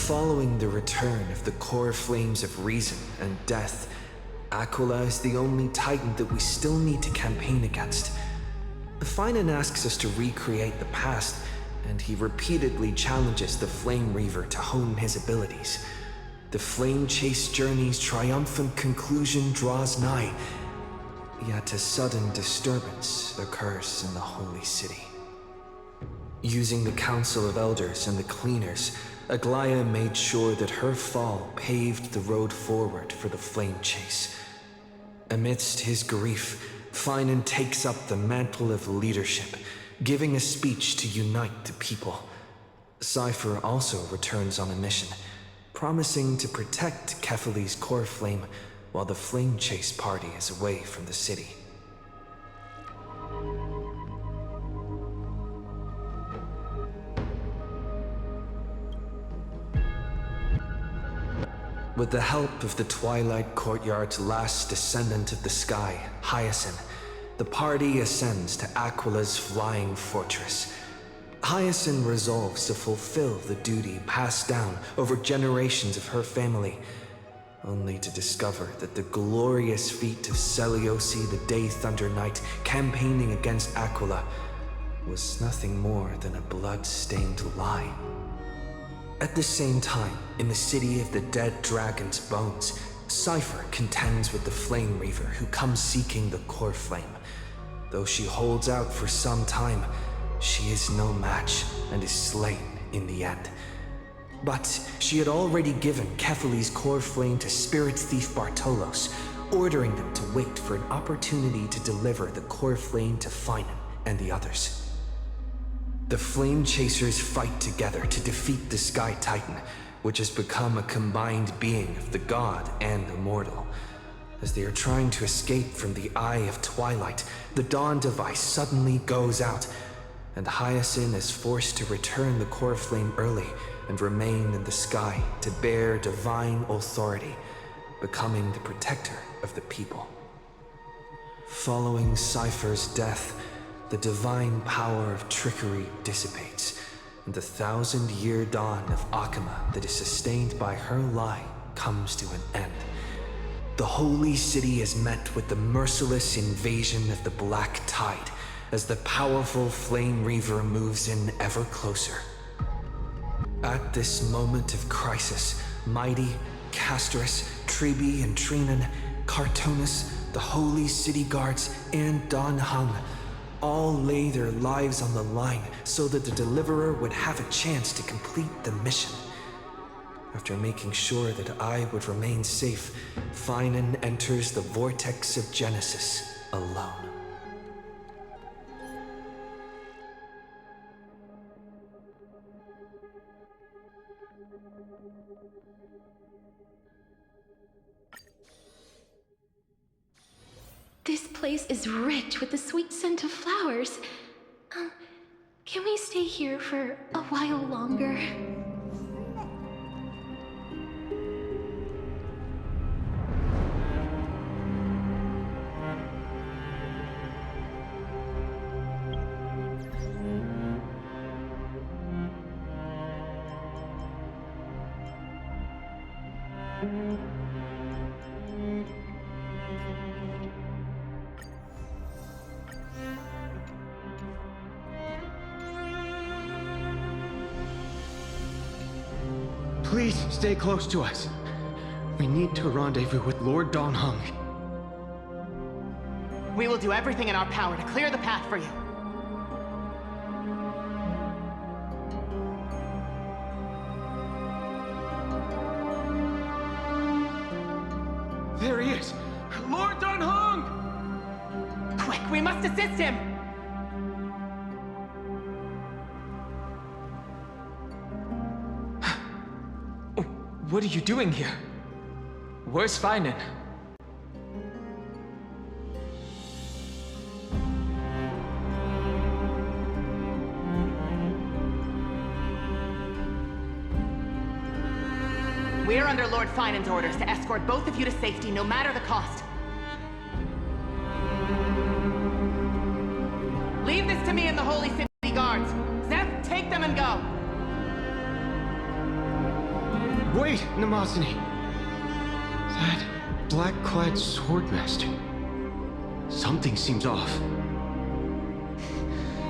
Following the return of the core flames of reason and death, Aquila is the only titan that we still need to campaign against. Finan asks us to recreate the past, and he repeatedly challenges the Flame Reaver to hone his abilities. The Flame Chase journey's triumphant conclusion draws nigh, yet a sudden disturbance occurs in the Holy City. Using the Council of Elders and the Cleaners, Aglaia made sure that her fall paved the road forward for the Flame Chase. Amidst his grief, Finan takes up the mantle of leadership, giving a speech to unite the people. Cypher also returns on a mission, promising to protect Kefali's core flame while the Flame Chase party is away from the city. With the help of the Twilight Courtyard's last descendant of the sky, Hyacinth, the party ascends to Aquila's flying fortress. Hyacinth resolves to fulfill the duty passed down over generations of her family, only to discover that the glorious feat of Seliosi the Day Thunder Knight campaigning against Aquila was nothing more than a blood-stained lie. At the same time, in the city of the dead dragon's bones, Cypher contends with the Flame Reaver who comes seeking the core flame. Though she holds out for some time, she is no match and is slain in the end. But she had already given Kefali's core flame to spirit thief Bartolos, ordering them to wait for an opportunity to deliver the core flame to Finan and the others. The Flame Chasers fight together to defeat the Sky Titan, which has become a combined being of the god and the mortal. As they are trying to escape from the Eye of Twilight, the Dawn device suddenly goes out, and Hyacinth is forced to return the core flame early and remain in the sky to bear divine authority, becoming the protector of the people. Following Cypher's death, the divine power of trickery dissipates, and the 1,000-year dawn of Akama that is sustained by her lie comes to an end. The Holy City is met with the merciless invasion of the Black Tide as the powerful Flame Reaver moves in ever closer. At this moment of crisis, Mighty, Castris, Tribi and Trinan, Cartonus, the Holy City Guards, and Don Hung all lay their lives on the line so that the Deliverer would have a chance to complete the mission. After making sure that I would remain safe, Finan enters the vortex of Genesis alone. This place is rich with the sweet scent of flowers. Can we stay here for a while longer? Please stay close to us. We need to rendezvous with Lord Don Hung. We will do everything in our power to clear the path for you. There he is! Lord Don Hung! Quick, we must assist him! What are you doing here? Where's Finan? We are under Lord Finan's orders to escort both of you to safety, no matter the cost. Leave this to me and the Holy City Guards. Zeph, take them and go. Wait, Namazani! That black-clad swordmaster. Something seems off.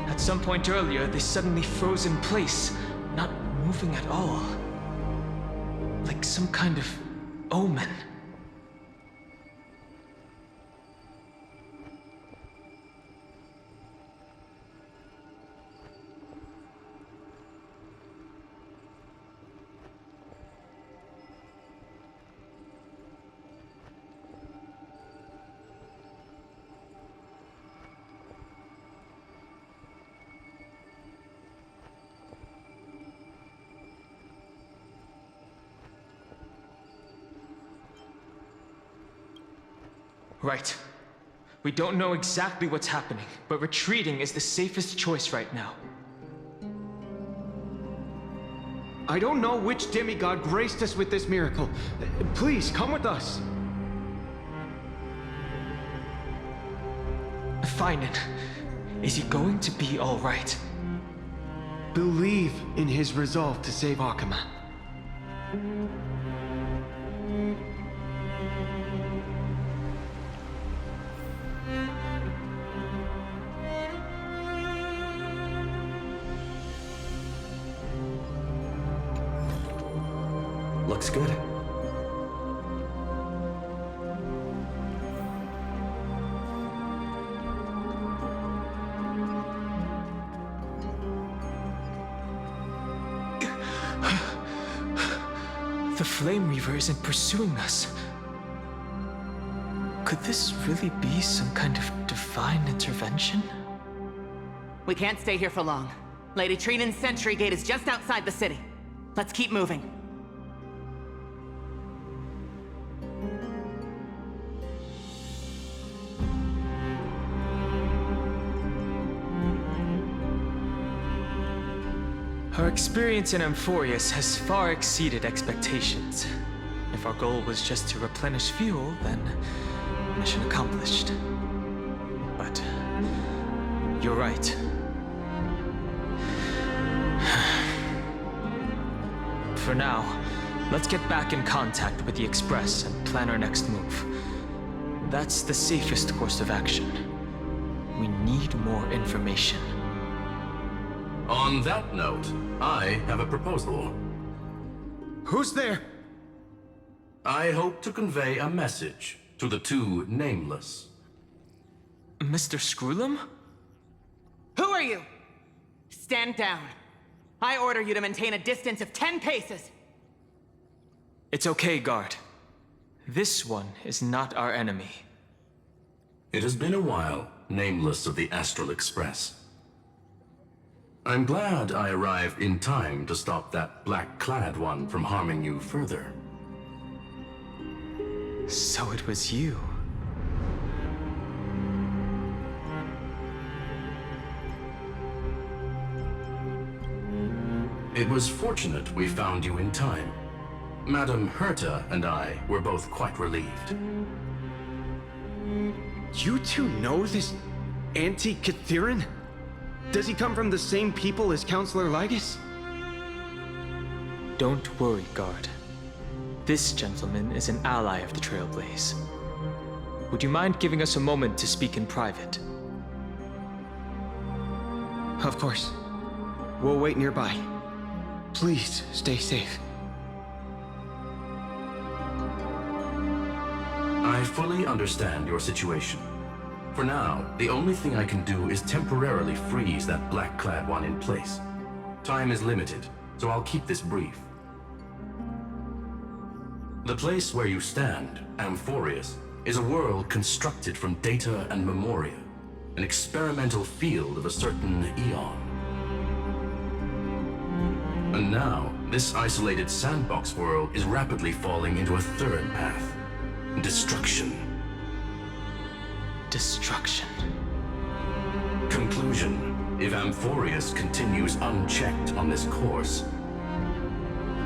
At some point earlier, they suddenly froze in place, not moving at all. Like some kind of omen. Right. We don't know exactly what's happening, but retreating is the safest choice right now. I don't know which demigod graced us with this miracle. Please, come with us. Finan, is he going to be all right? Believe in his resolve to save Akama. Looks good. The Flame Reaver isn't pursuing us. Could this really be some kind of divine intervention? We can't stay here for long. Lady Trinan's sentry gate is just outside the city. Let's keep moving. Our experience in Amphorius has far exceeded expectations. If our goal was just to replenish fuel, then mission accomplished. But you're right. For now, let's get back in contact with the Express and plan our next move. That's the safest course of action. We need more information. On that note, I have a proposal. Who's there? I hope to convey a message to the two nameless. Mr. Screwlum? Who are you? Stand down. I order you to maintain a distance of 10 paces. It's okay, guard. This one is not our enemy. It has been a while, nameless of the Astral Express. I'm glad I arrived in time to stop that black-clad one from harming you further. So it was you. It was fortunate we found you in time. Madame Herta and I were both quite relieved. You two know this anti-Cathiran? Does he come from the same people as Counselor Lygus? Don't worry, guard. This gentleman is an ally of the Trailblaze. Would you mind giving us a moment to speak in private? Of course. We'll wait nearby. Please, stay safe. I fully understand your situation. For now, the only thing I can do is temporarily freeze that black-clad one in place. Time is limited, so I'll keep this brief. The place where you stand, Amphorius, is a world constructed from data and memoria, an experimental field of a certain eon. And now, this isolated sandbox world is rapidly falling into a third path. Destruction. Destruction. Conclusion. If Amphorius continues unchecked on this course,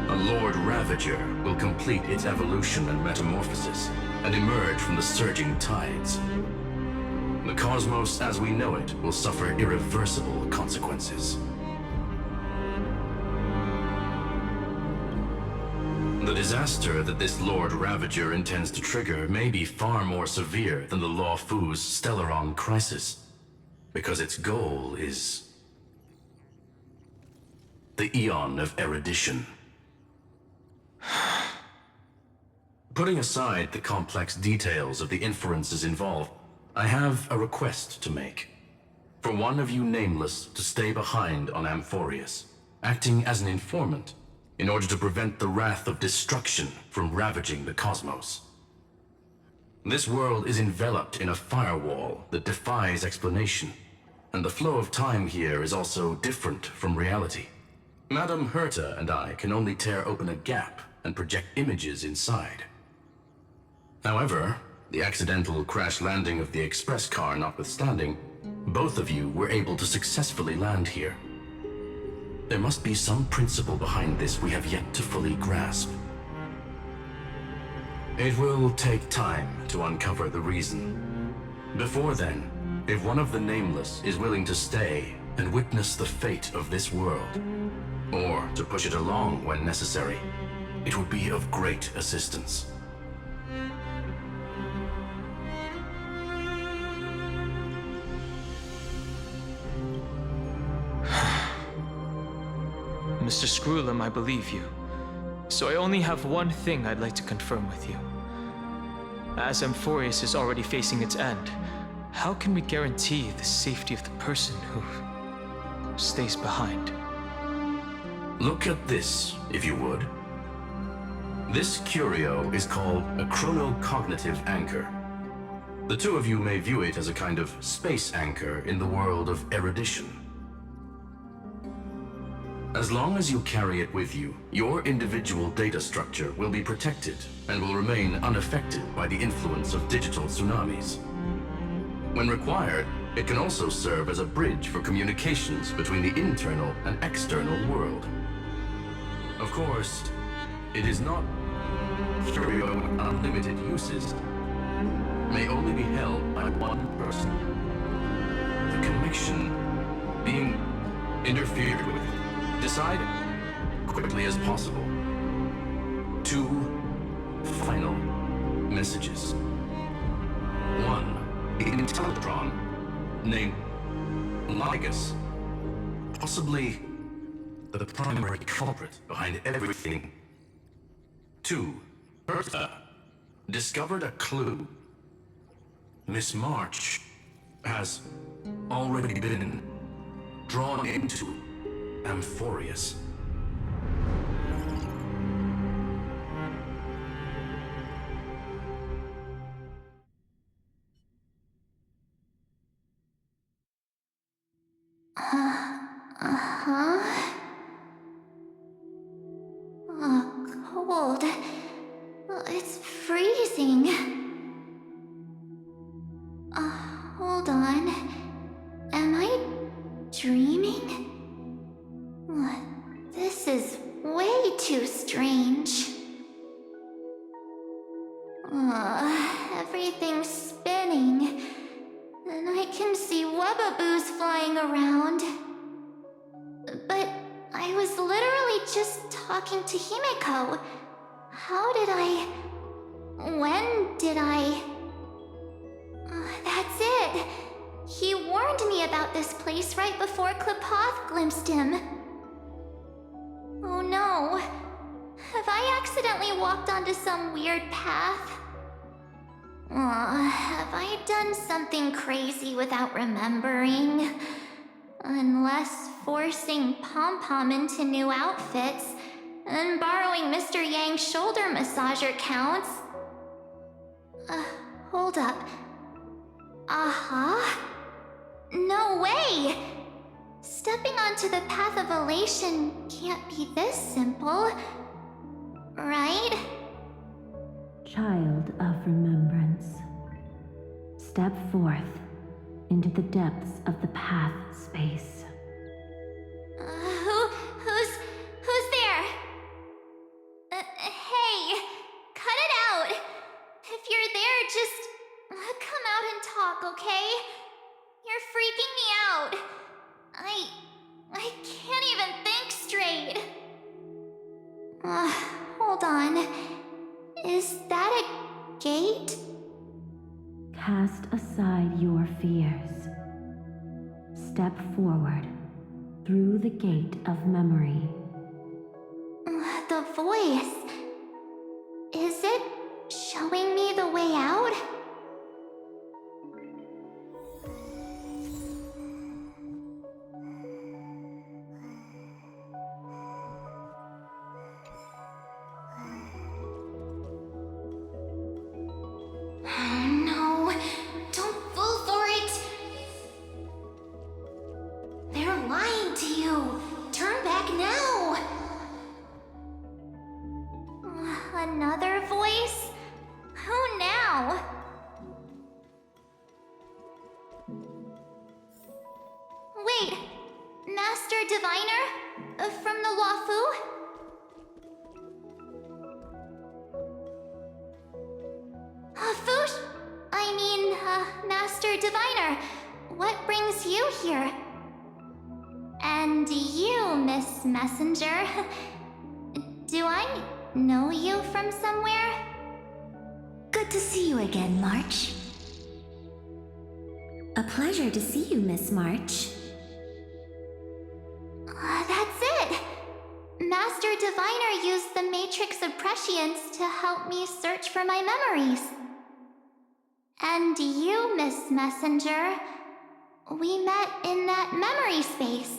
a Lord Ravager will complete its evolution and metamorphosis, and emerge from the surging tides. The cosmos as we know it will suffer irreversible consequences. The disaster that this Lord Ravager intends to trigger may be far more severe than the Law Fu's Stellaron crisis, because its goal is the Eon of Erudition. Putting aside the complex details of the inferences involved, I have a request to make. For one of you nameless to stay behind on Amphorius, acting as an informant, in order to prevent the wrath of destruction from ravaging the cosmos. This world is enveloped in a firewall that defies explanation, and the flow of time here is also different from reality. Madame Herta and I can only tear open a gap and project images inside. However, the accidental crash landing of the express car notwithstanding, both of you were able to successfully land here. There must be some principle behind this we have yet to fully grasp. It will take time to uncover the reason. Before then, if one of the Nameless is willing to stay and witness the fate of this world, or to push it along when necessary, it would be of great assistance. Mr. Screwlum, I believe you. So I only have one thing I'd like to confirm with you. As Amphorius is already facing its end, how can we guarantee the safety of the person who stays behind? Look at this, if you would. This curio is called a chronocognitive anchor. The two of you may view it as a kind of space anchor in the world of erudition. As long as you carry it with you, your individual data structure will be protected and will remain unaffected by the influence of digital tsunamis. When required, it can also serve as a bridge for communications between the internal and external world. Of course, it is not curio with unlimited uses. May only be held by one person. The connection being interfered with. Decide quickly as possible. 2 final messages. 1 Intellatron named Ligus, possibly the primary culprit behind everything. 2 Herta discovered a clue. Miss March has already been drawn into Amphorius. Cold. It's freezing. Hold on. Am I dreaming? This is way too strange. Everything's spinning, and I can see wubbaboos flying around. But I was literally just talking to Himeko. How did I... When did I... That's it. He warned me about this place right before Klepoth glimpsed him. Oh no. Have I accidentally walked onto some weird path? Have I done something crazy without remembering? Unless forcing Pom-Pom into new outfits and borrowing Mr. Yang's shoulder massager counts. Hold up. No way! Stepping onto the path of elation can't be this simple, right? Child of remembrance, step forth into the depths of the path space. Who's there? Hey, cut it out. If you're there, just come out and talk, okay? You're freaking me out. I can't even think straight. Hold Hold on. Is that a gate? Cast aside your fears. Step forward through the gate of memory. The voice. Is it showing me the way out? No, don't fall for it. They're lying to you. Turn back now. Another voice? Who now? Wait, Master Diviner? From the Wafu? Master Diviner, what brings you here? And you, Miss Messenger, do I know you from somewhere? Good to see you again, March. A pleasure to see you, Miss March. That's it! Master Diviner used the Matrix of Prescience to help me search for my memories. And you, Miss Messenger, we met in that memory space.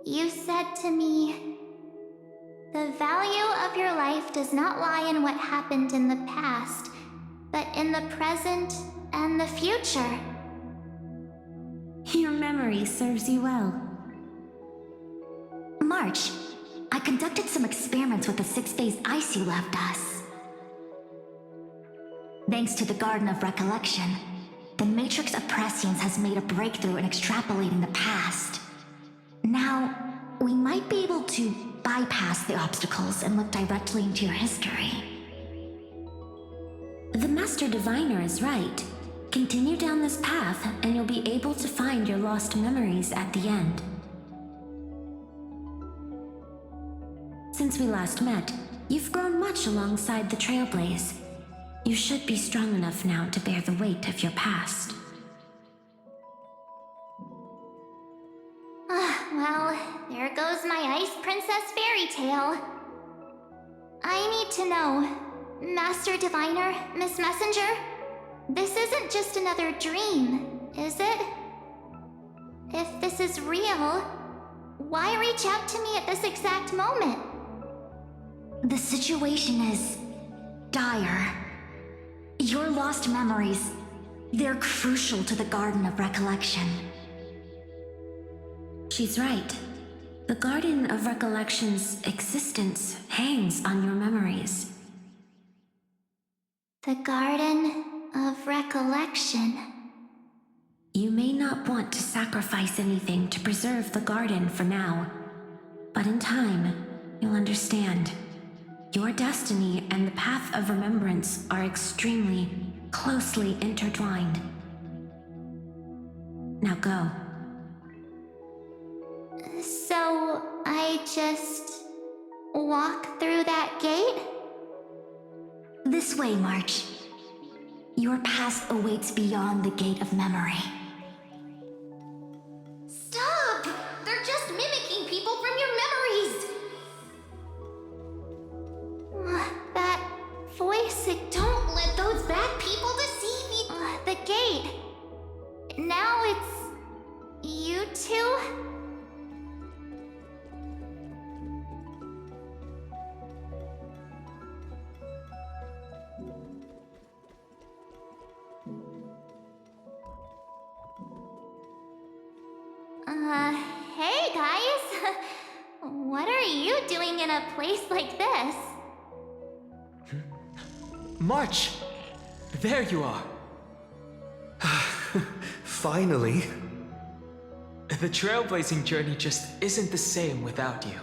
You said to me, the value of your life does not lie in what happened in the past, but in the present and the future. Your memory serves you well. March, I conducted some experiments with the 6-phase ice you left us. Thanks to the Garden of Recollection, the Matrix of Prescience has made a breakthrough in extrapolating the past. Now, we might be able to bypass the obstacles and look directly into your history. The Master Diviner is right. Continue down this path, and you'll be able to find your lost memories at the end. Since we last met, you've grown much alongside the Trailblaze. You should be strong enough now to bear the weight of your past. Well, there goes my Ice Princess fairy tale. I need to know, Master Diviner, Miss Messenger, this isn't just another dream, is it? If this is real, why reach out to me at this exact moment? The situation is dire. Your lost memories, they're crucial to the Garden of Recollection. She's right. The Garden of Recollection's existence hangs on your memories. The Garden of Recollection. You may not want to sacrifice anything to preserve the garden for now, but in time, you'll understand. Your destiny and the path of remembrance are extremely, closely intertwined. Now go. So, I just walk through that gate? This way, March. Your past awaits beyond the gate of memory. Stop! They're just mimicking people from your memories! That voice, don't let those bad people deceive you! The gate. Now it's you two? Hey guys! What are you doing in a place like this? March! There you are. Finally. The trailblazing journey just isn't the same without you.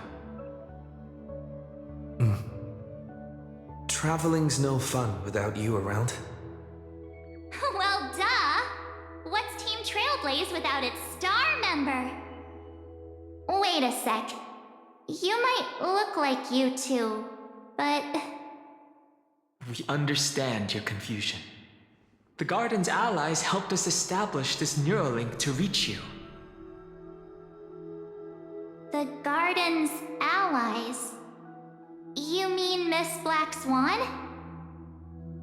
Traveling's no fun without you around. Well, duh! What's Team Trailblaze without its star member? Wait a sec. You might look like you two, but... We understand your confusion. The Garden's allies helped us establish this Neuralink to reach you. The Garden's allies? You mean Miss Black Swan?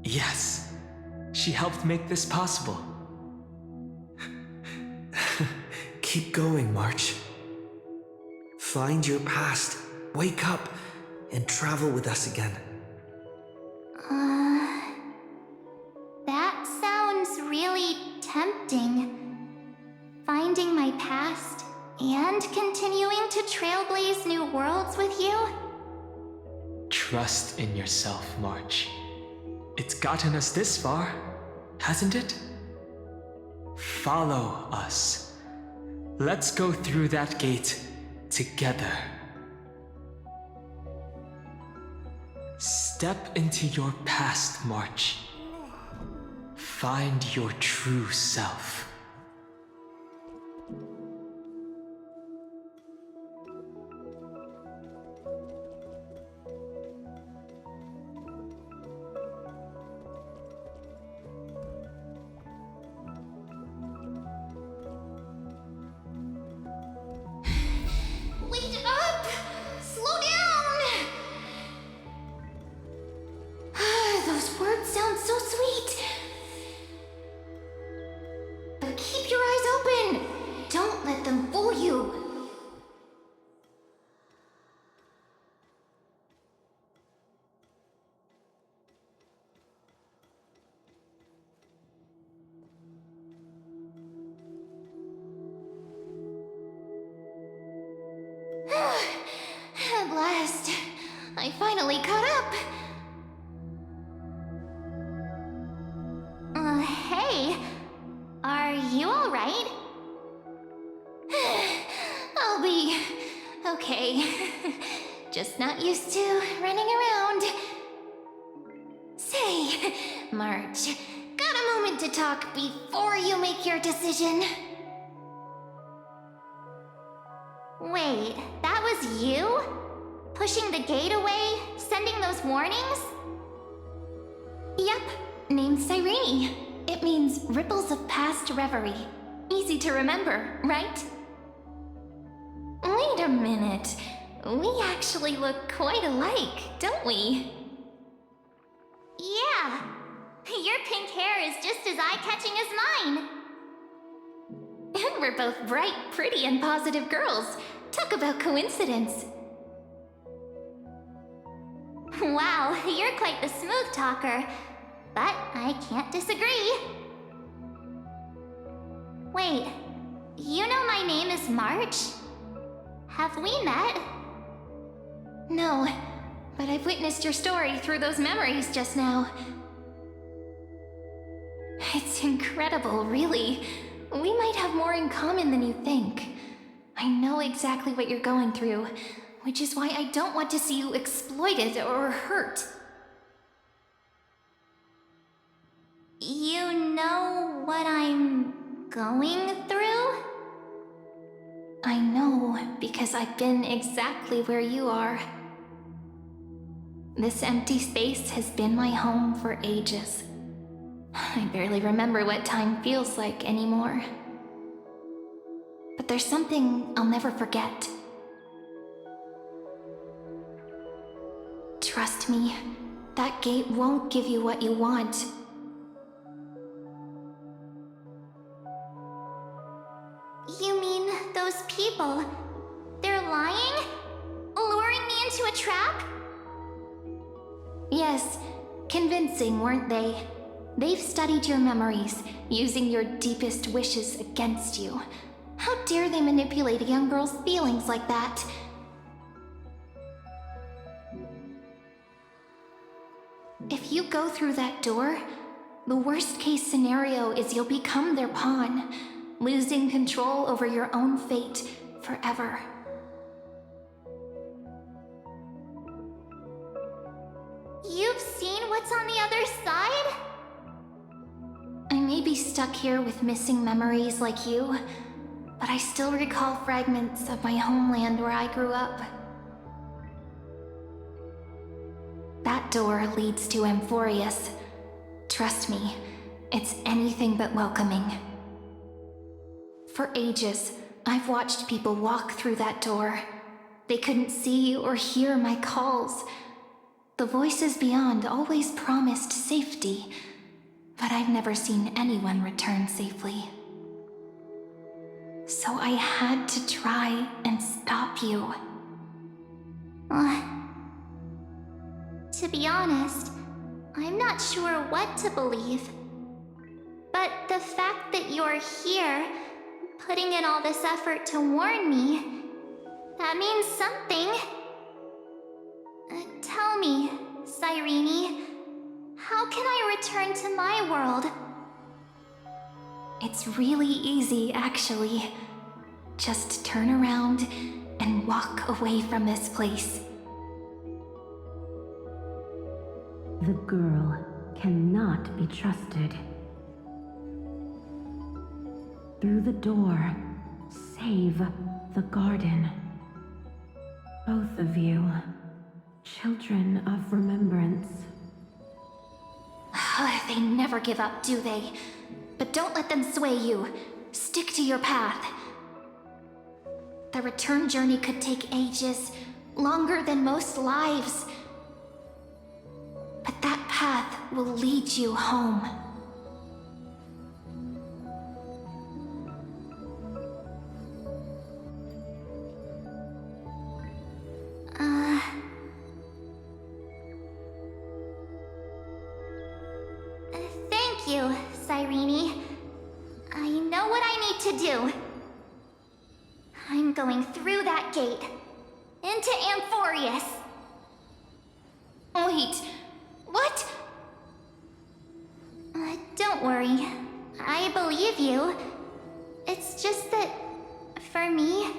Yes. She helped make this possible. Keep going, March. Find your past, wake up, and travel with us again. That sounds really tempting. Finding my past and continuing to trailblaze new worlds with you? Trust in yourself, March. It's gotten us this far, hasn't it? Follow us. Let's go through that gate together. Step into your past, March. Find your true self. Wait up! Slow down! Those words sound so sweet. But keep your eyes open. Don't let them fool you. At last, I finally caught up. Hey, are you all right? I'll be okay. Just not used to running around. Say, March, got a moment to talk before you make your decision? Wait, that was you? Pushing the gate away? Sending those warnings? Yep, named Cyrene. It means ripples of past reverie. Easy to remember, right? Wait a minute. We actually look quite alike, don't we? Yeah. Your pink hair is just as eye-catching as mine. And we're both bright, pretty, and positive girls. Talk about coincidence. Wow, you're quite the smooth talker. But I can't disagree. Wait, you know my name is March? Have we met? No, but I've witnessed your story through those memories just now. It's incredible, really. We might have more in common than you think. I know exactly what you're going through, which is why I don't want to see you exploited or hurt. You know what I'm going through? I know, because I've been exactly where you are. This empty space has been my home for ages. I barely remember what time feels like anymore. But there's something I'll never forget. Trust me, that gate won't give you what you want. You mean those people? They're lying? Luring me into a trap? Yes, convincing, weren't they? They've studied your memories, using your deepest wishes against you. How dare they manipulate a young girl's feelings like that? If you go through that door, the worst case scenario is you'll become their pawn, losing control over your own fate forever. You've seen what's on the other side? I may be stuck here with missing memories like you, but I still recall fragments of my homeland where I grew up. that door leads to Amphorius. Trust me, it's anything but welcoming. For ages, I've watched people walk through that door. They couldn't see or hear my calls. The voices beyond always promised safety, but I've never seen anyone return safely. So I had to try and stop you. To be honest, I'm not sure what to believe. But the fact that you're here, putting in all this effort to warn me, that means something. Tell me, Cyrene, how can I return to my world? It's really easy, actually. Just turn around and walk away from this place. The girl cannot be trusted. Through the door, save the garden. Both of you, children of remembrance. They never give up, do they? But don't let them sway you. Stick to your path. The return journey could take ages, longer than most lives. But that path will lead you home. Thank you, Cyrene. I know what I need to do. I'm going through that gate. Into Amphorius. Wait, what? Don't worry. I believe you. It's just that, for me,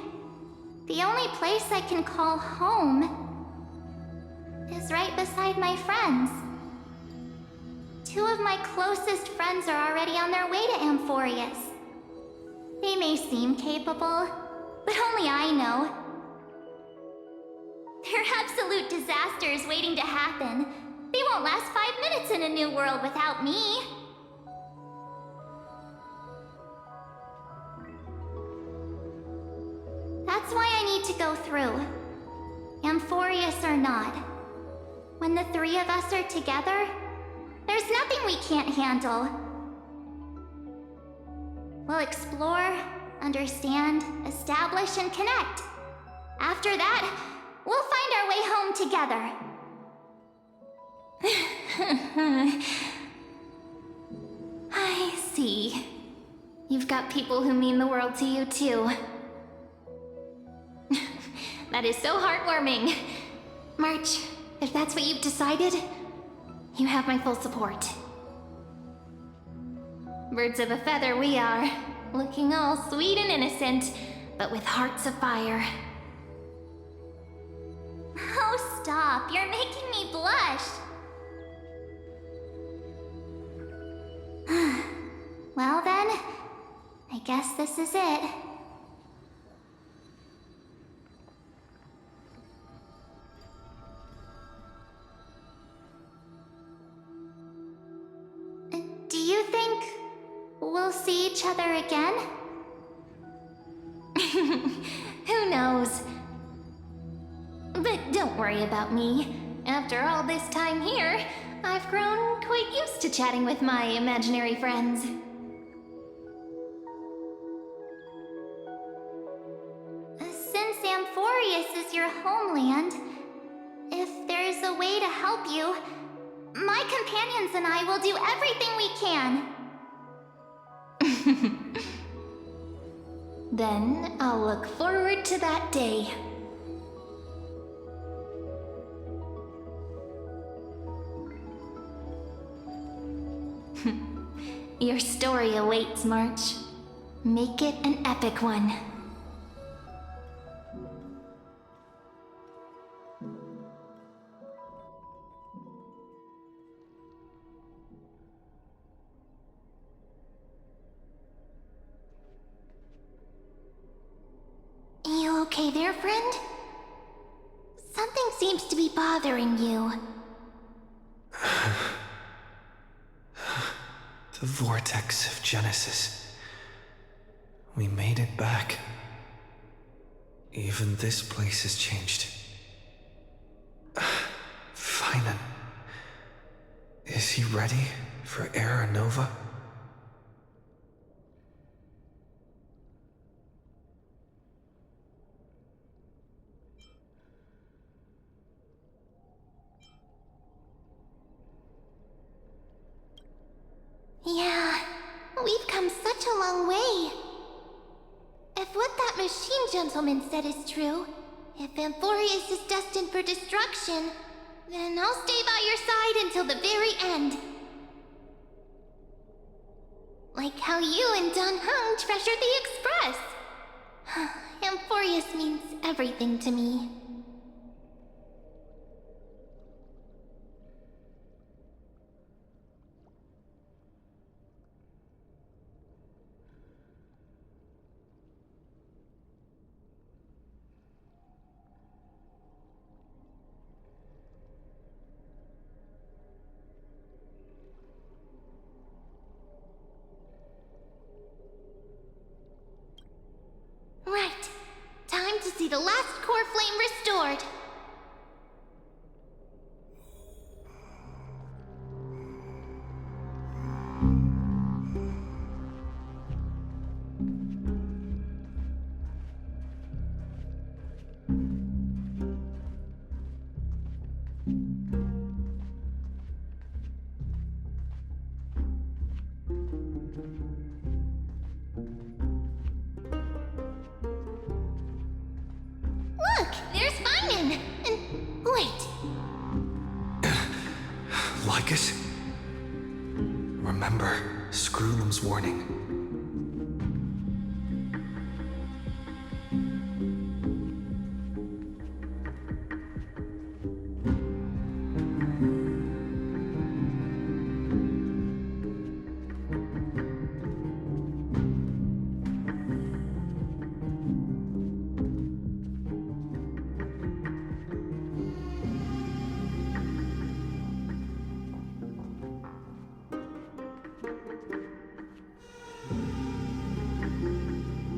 the only place I can call home is right beside my friends. Two of my closest friends are already on their way to Amphorius. They may seem capable, but only I know. They're absolute disasters waiting to happen. They won't last 5 minutes in a new world without me. That's why I need to go through. Amphorius or not. When the three of us are together, there's nothing we can't handle. We'll explore, understand, establish, and connect. After that, we'll find our way home together. I see. You've got people who mean the world to you, too. That is so heartwarming. March, if that's what you've decided, you have my full support. Birds of a feather we are, looking all sweet and innocent, but with hearts of fire. Oh, stop. You're making me blush. Well then, I guess this is it. Do you think we'll see each other again? Who knows? But don't worry about me. After all this time here, I've grown quite used to chatting with my imaginary friends. Since Amphorius is your homeland, if there's a way to help you, my companions and I will do everything we can. Then I'll look forward to that day. Your story awaits, March. Make it an epic one. You okay there, friend? Something seems to be bothering you. The vortex of Genesis. We made it back. Even this place has changed. Finan. Is he ready for Era Nova? Yeah, we've come such a long way. If what that machine gentleman said is true, if Amphorius is destined for destruction, then I'll stay by your side until the very end. Like how you and Don Hung treasured the Express. Amphorius means everything to me. Right. Time to see the last core flame restored. Look, there's Finan! And wait, Lycus? Remember Screwlum's warning.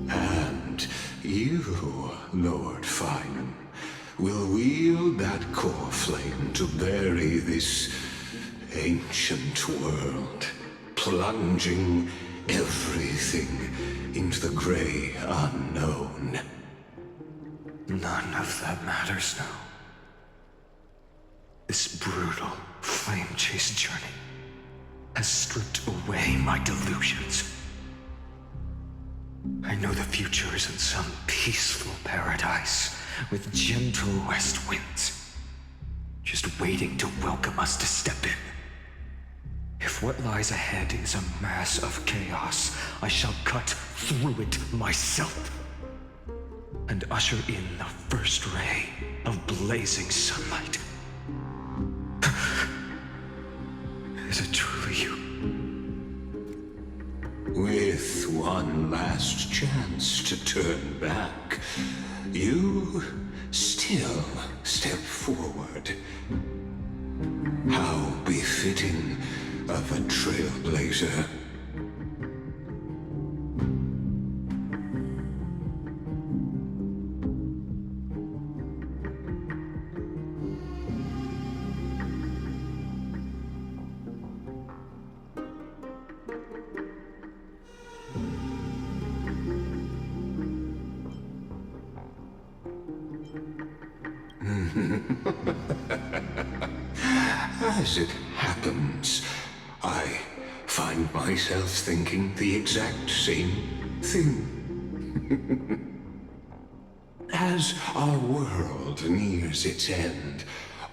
And you, Lord Finan, will wield that core flame to bury this ancient world, plunging everything into the gray unknown. None of that matters now. This brutal flame chase journey has stripped away my delusions. I know the future is in some peaceful paradise with gentle west winds, just waiting to welcome us to step in. If what lies ahead is a mass of chaos, I shall cut through it myself and usher in the first ray of blazing sunlight. Is it truly you? With one last chance to turn back, you still step forward. How befitting of a trailblazer. As it happens, I find myself thinking the exact same thing. As our world nears its end,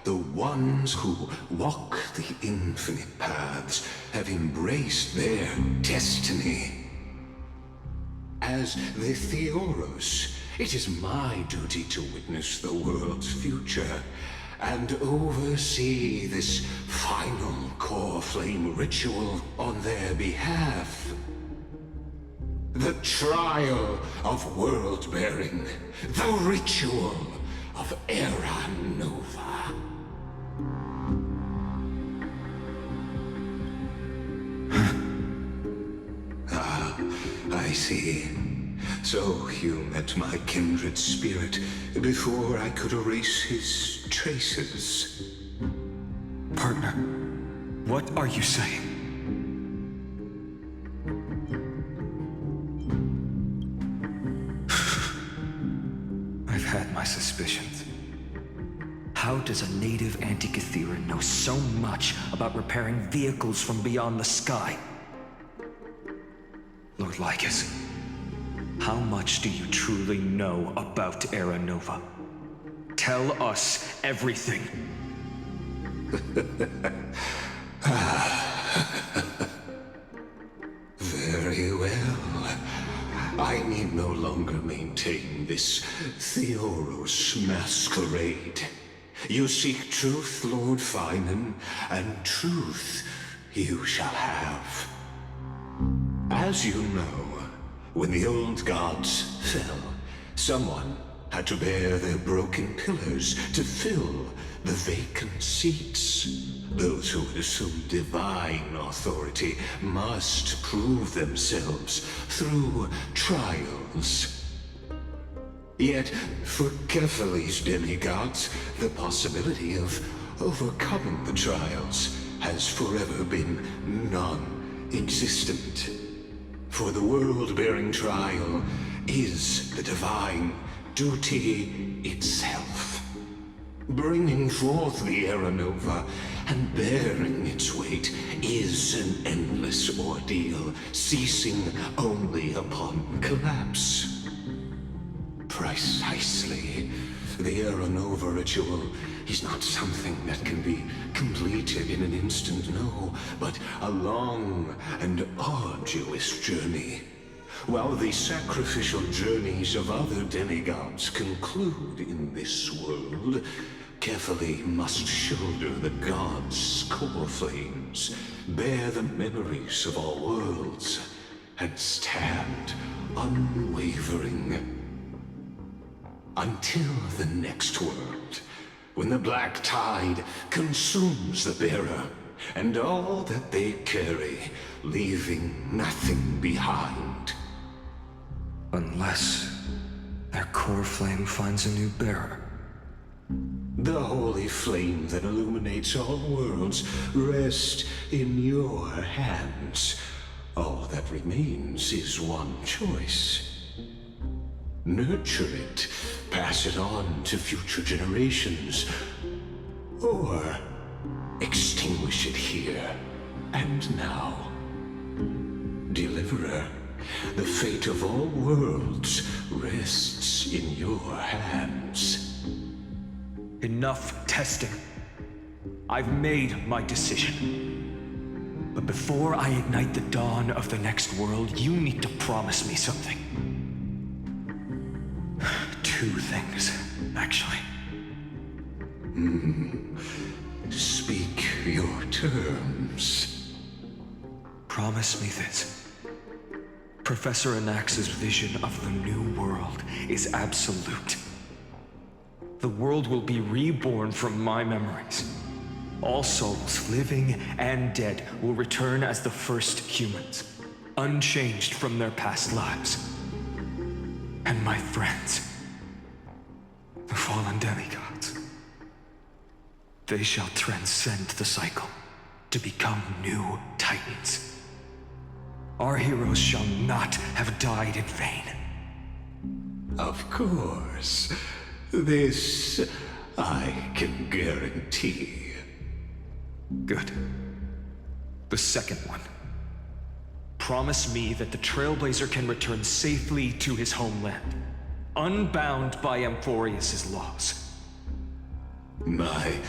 the ones who walk the infinite paths have embraced their destiny. As the Theoros, it is my duty to witness the world's future and oversee this final core flame ritual on their behalf. The trial of world-bearing, the ritual of Era Nova. I see. So you met my kindred spirit before I could erase his traces. Partner, what are you saying? I've had my suspicions. How does a native Antikytheran know so much about repairing vehicles from beyond the sky? Lord Lycus, how much do you truly know about Era Nova? Tell us everything. Very well. I need no longer maintain this Theoros masquerade. You seek truth, Lord Finan, and truth you shall have. As you know, when the old gods fell, someone had to bear their broken pillars to fill the vacant seats. Those who would assume divine authority must prove themselves through trials. Yet, for Kephales's demigods, the possibility of overcoming the trials has forever been non-existent. For the world-bearing trial is the divine duty itself. Bringing forth the Era Nova and bearing its weight is an endless ordeal, ceasing only upon collapse. Precisely. The Era Nova ritual is not something that can be completed in an instant, no, but a long and arduous journey. While the sacrificial journeys of other demigods conclude in this world, Kephale must shoulder the gods' core flames, bear the memories of all worlds, and stand unwavering. Until the next world, when the black tide consumes the bearer, and all that they carry, leaving nothing behind. Unless their core flame finds a new bearer. The holy flame that illuminates all worlds rests in your hands. All that remains is one choice. Nurture it, pass it on to future generations, or extinguish it here and now. Deliverer, the fate of all worlds rests in your hands. Enough testing. I've made my decision. But before I ignite the dawn of the next world, you need to promise me something. Two things, actually. Speak your terms. Promise me this. Professor Anax's vision of the new world is absolute. The world will be reborn from my memories. All souls, living and dead, will return as the first humans, unchanged from their past lives. And my friends, the fallen demigods, they shall transcend the cycle to become new titans. Our heroes shall not have died in vain. Of course. This I can guarantee. Good. The second one. Promise me that the Trailblazer can return safely to his homeland, unbound by Amphorius' laws. My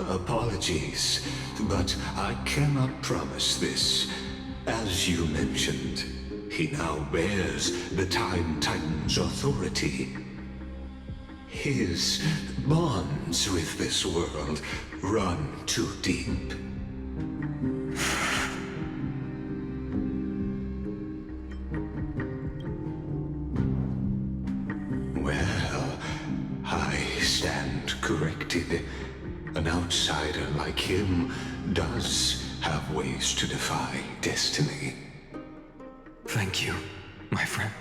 apologies, but I cannot promise this. As you mentioned, he now bears the Time Titan's authority. His bonds with this world run too deep. Well, I stand corrected. An outsider like him does have ways to defy destiny. Thank you, my friend,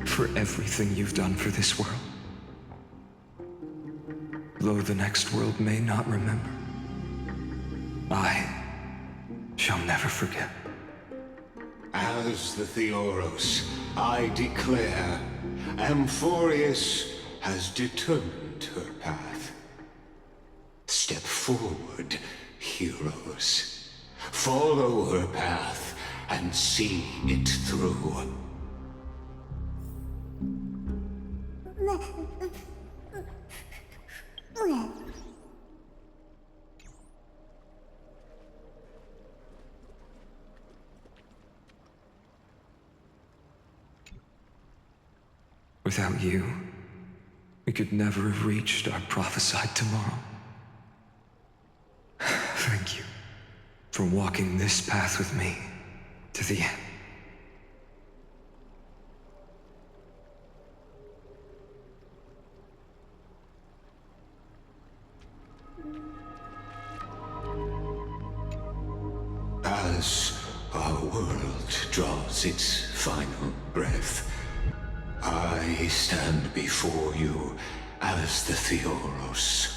for everything you've done for this world. Though the next world may not remember, I shall never forget. As the Theoros, I declare, Amphorius has determined her path. Step forward, heroes. Follow her path and see it through. Without you, we could never have reached our prophesied tomorrow. Thank you for walking this path with me to the end. As our world draws its final breath, I stand before you as the Theoros.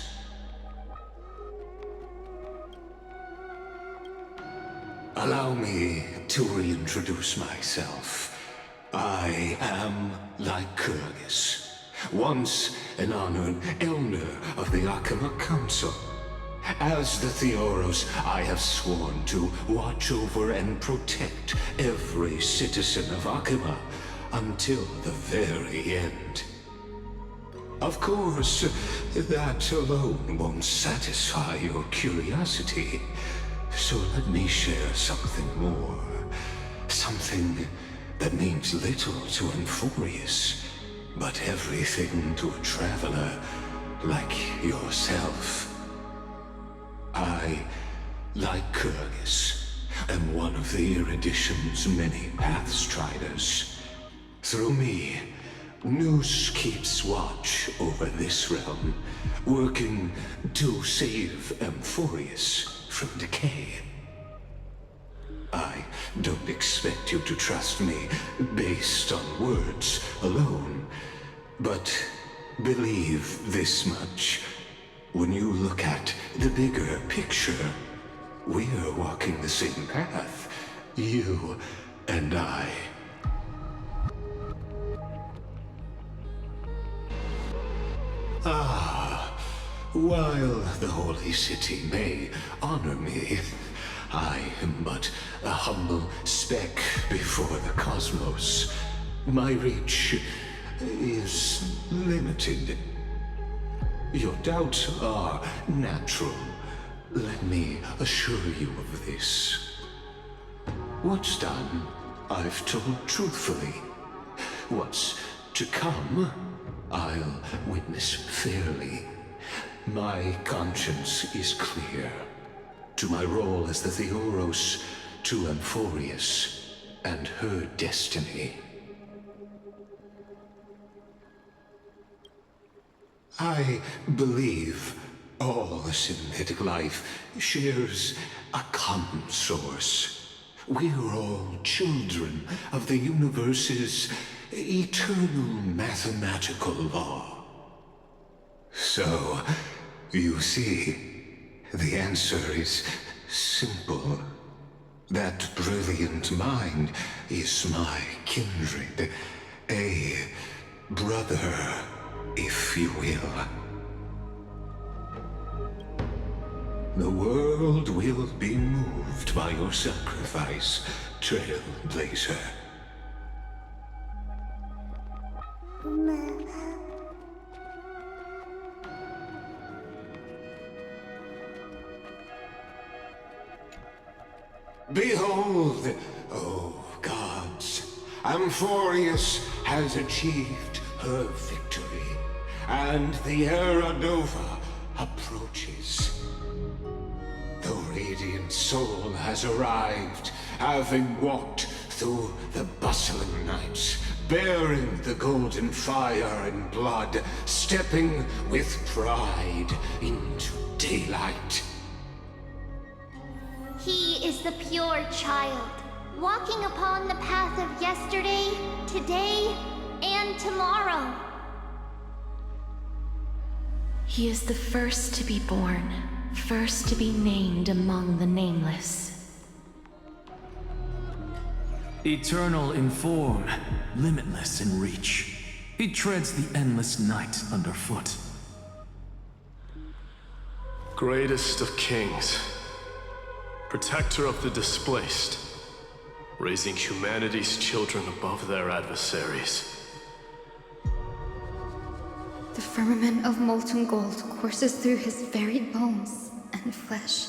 Allow me to reintroduce myself. I am Lycurgus, once an honored elder of the Akama Council. As the Theoros, I have sworn to watch over and protect every citizen of Akama until the very end. Of course, that alone won't satisfy your curiosity. So let me share something more. Something that means little to Amphorius, but everything to a traveler like yourself. I, Lycurgus, am one of the Erudition's many Pathstriders. Through me, Nous keeps watch over this realm, working to save Amphorius from decay. I don't expect you to trust me based on words alone, but believe this much. When you look at the bigger picture, we're walking the same path, you and I. While the Holy City may honor me, I am but a humble speck before the cosmos. My reach is limited. Your doubts are natural. Let me assure you of this. What's done, I've told truthfully. What's to come, I'll witness fairly. My conscience is clear. To my role as the Theoros, to Amphorius, and her destiny. I believe all synthetic life shares a common source. We're all children of the universe's eternal mathematical law. So, you see, the answer is simple. That brilliant mind is my kindred, a brother, if you will. The world will be moved by your sacrifice, Trailblazer. Behold, oh gods, Amphorius has achieved her victory, and the Era Nova approaches. The radiant soul has arrived, having walked through the bustling nights, bearing the golden fire and blood, stepping with pride into daylight. He is the pure child, walking upon the path of yesterday, today, and tomorrow. He is the first to be born, first to be named among the nameless. Eternal in form, limitless in reach. He treads the endless night underfoot. Greatest of kings, protector of the displaced, raising humanity's children above their adversaries. The firmament of molten gold courses through his very bones and flesh.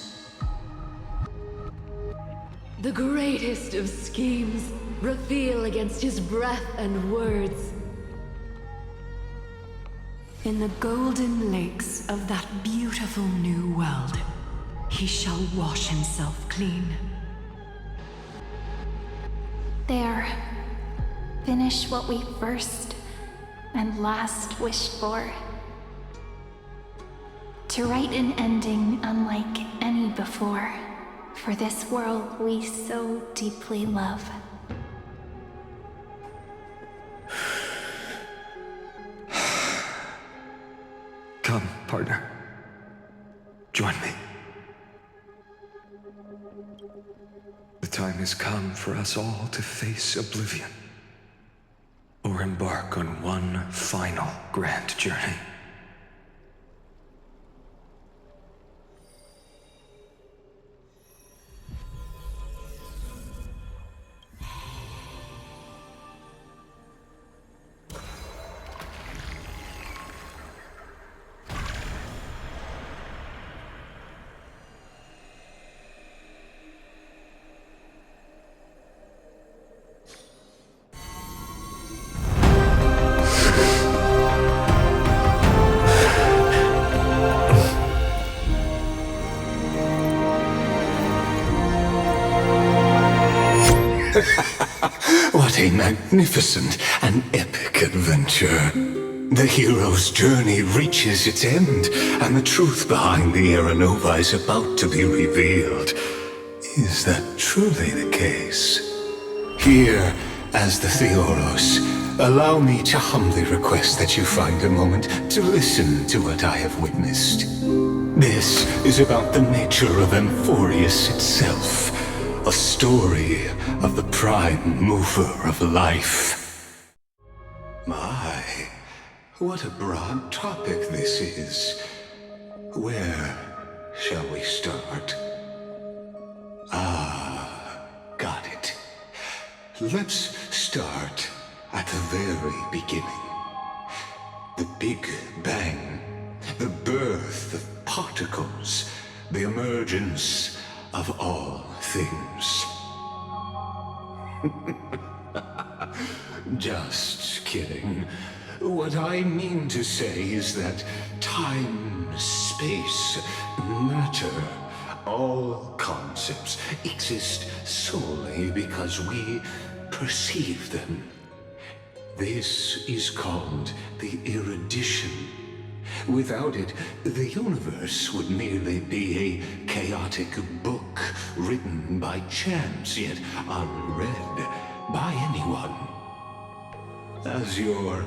The greatest of schemes reveal against his breath and words. In the golden lakes of that beautiful new world, he shall wash himself clean. There. Finish what we first and last wished for. To write an ending unlike any before, for this world we so deeply love. Come, partner. Join me. The time has come for us all to face oblivion, or embark on one final grand journey. What a magnificent and epic adventure. The hero's journey reaches its end, and the truth behind the Era Nova is about to be revealed. Is that truly the case? Here, as the Theoros, allow me to humbly request that you find a moment to listen to what I have witnessed. This is about the nature of Amphorius itself. A story of the prime mover of life. My, what a broad topic this is. Where shall we start? Got it. Let's start at the very beginning. The Big Bang, the birth of particles, the emergence of all things. Just kidding. What I mean to say is that time, space, matter, all concepts exist solely because we perceive them. This is called the erudition. Without it, the universe would merely be a chaotic book written by chance, yet unread by anyone. As your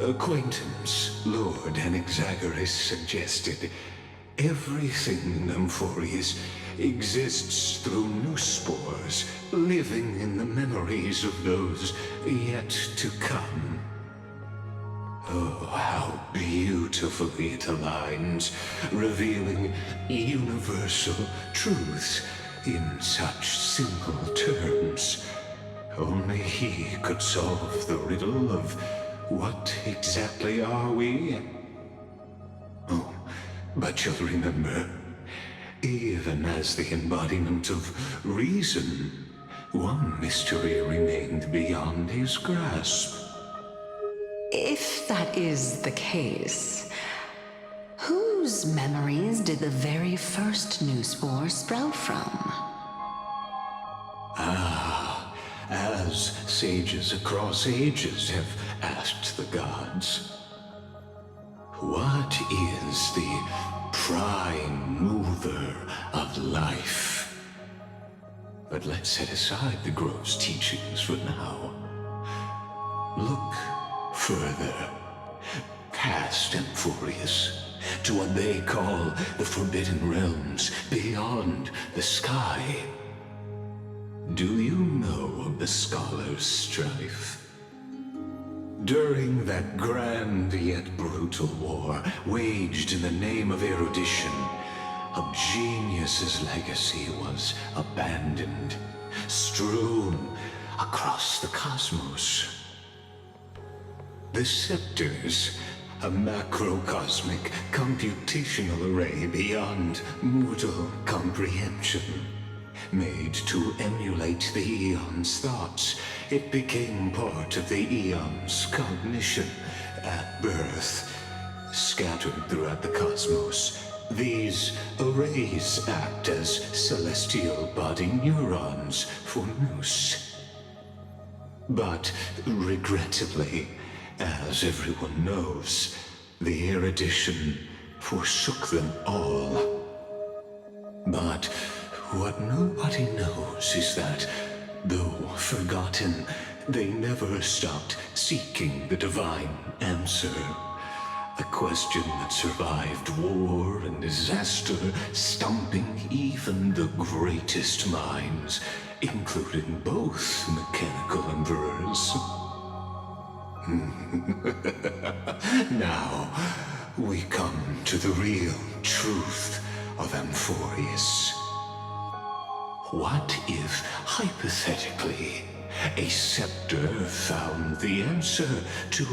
acquaintance, Lord Anaxagoras, suggested, everything in Amphorius exists through new spores, living in the memories of those yet to come. Oh, how beautifully it aligns, revealing universal truths in such simple terms. Only he could solve the riddle of what exactly are we? Oh, but you'll remember, even as the embodiment of reason, one mystery remained beyond his grasp. If that is the case, whose memories did the very first new spore sprout from? As sages across ages have asked the gods, what is the prime mover of life? But let's set aside the grove's teachings for now. Look further, past Amphorius, to what they call the Forbidden Realms beyond the sky. Do you know of the Scholar's strife? During that grand yet brutal war waged in the name of erudition, a genius's legacy was abandoned, strewn across the cosmos. The scepters, a macrocosmic computational array beyond mortal comprehension. Made to emulate the Eon's thoughts, it became part of the Eon's cognition at birth. Scattered throughout the cosmos, these arrays act as celestial body neurons for Nous. But regrettably, as everyone knows, the erudition forsook them all. But what nobody knows is that, though forgotten, they never stopped seeking the divine answer. A question that survived war and disaster, stumping even the greatest minds, including both mechanical emperors. Now, we come to the real truth of Amphorius. What if, hypothetically, a scepter found the answer to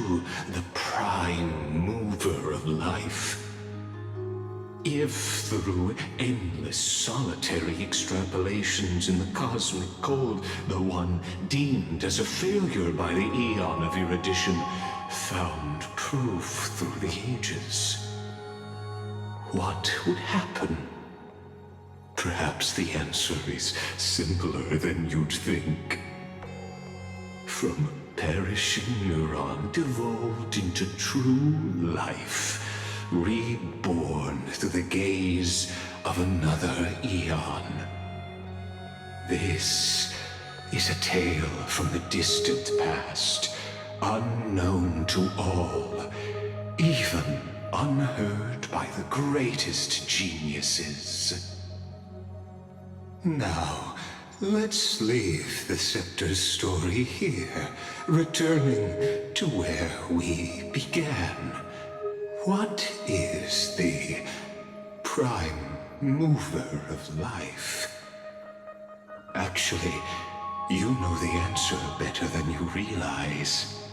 the prime mover of life? If through endless solitary extrapolations in the cosmic cold, the one deemed as a failure by the Eon of erudition found proof through the ages, what would happen? Perhaps the answer is simpler than you'd think. From a perishing neuron devolved into true life, reborn through the gaze of another Eon. This is a tale from the distant past, unknown to all, even unheard by the greatest geniuses. Now, let's leave the Scepter's story here, returning to where we began. What is the prime mover of life? Actually, you know the answer better than you realize.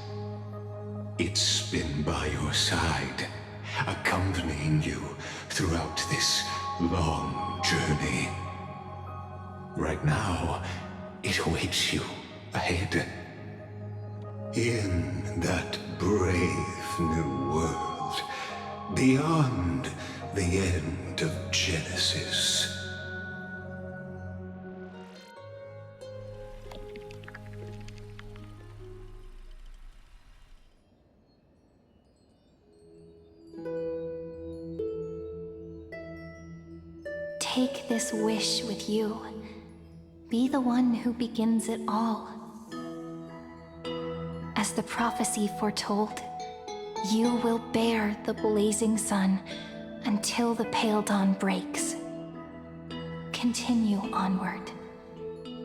It's been by your side, accompanying you throughout this long journey. Right now, it awaits you ahead. In that brave new world, beyond the end of Genesis. Take this wish with you. Be the one who begins it all. As the prophecy foretold, you will bear the blazing sun until the pale dawn breaks. Continue onward,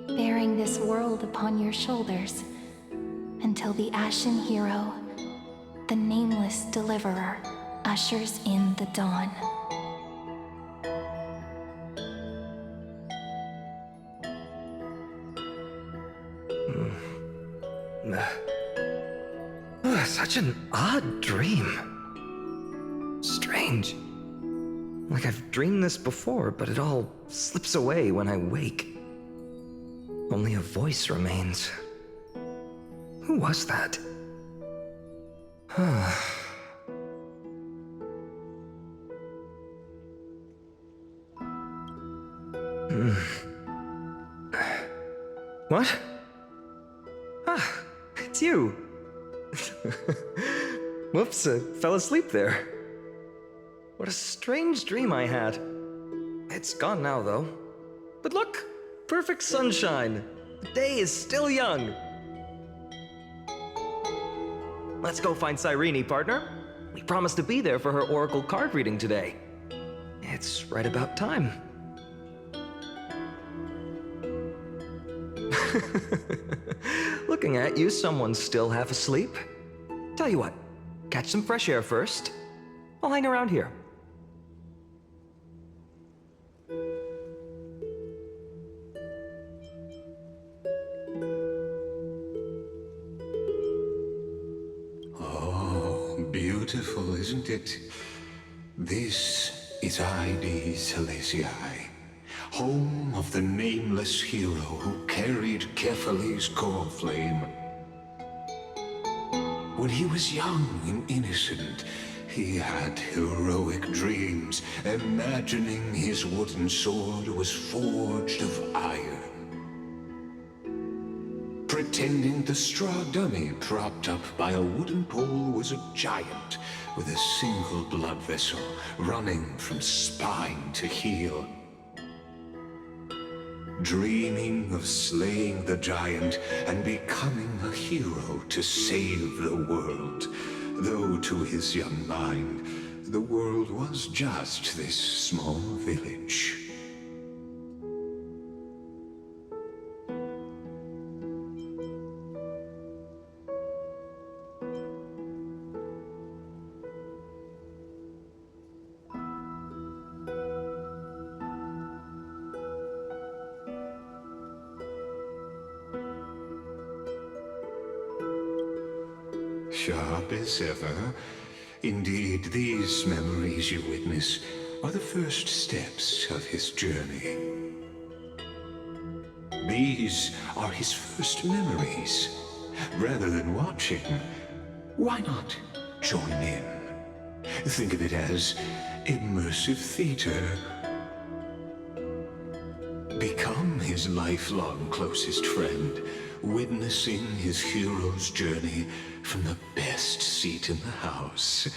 bearing this world upon your shoulders until the Ashen Hero, the nameless deliverer, ushers in the dawn. Such an odd dream. Strange. Like I've dreamed this before, but it all slips away when I wake. Only a voice remains. Who was that? What? Ah, it's you. Whoops, I fell asleep there. What a strange dream I had. It's gone now, though. But look, Perfect sunshine. The day is still young. Let's go find Cyrene, partner. We promised to be there for her oracle card reading today. It's right about time. Looking at you, someone's still half asleep. Tell you what, catch some fresh air first. I'll hang around here. Oh, beautiful, isn't it? This is Ide Celestii, home of the nameless hero who carried Kefali's core flame. When he was young and innocent, he had heroic dreams, imagining his wooden sword was forged of iron. Pretending the straw dummy propped up by a wooden pole was a giant with a single blood vessel running from spine to heel. Dreaming of slaying the giant and becoming a hero to save the world, though to his young mind, the world was just this small village. Sharp as ever. Indeed, these memories you witness are the first steps of his journey. These are his first memories. Rather than watching, why not join in? Think of it as immersive theater. Become his lifelong closest friend, witnessing his hero's journey from the best seat in the house,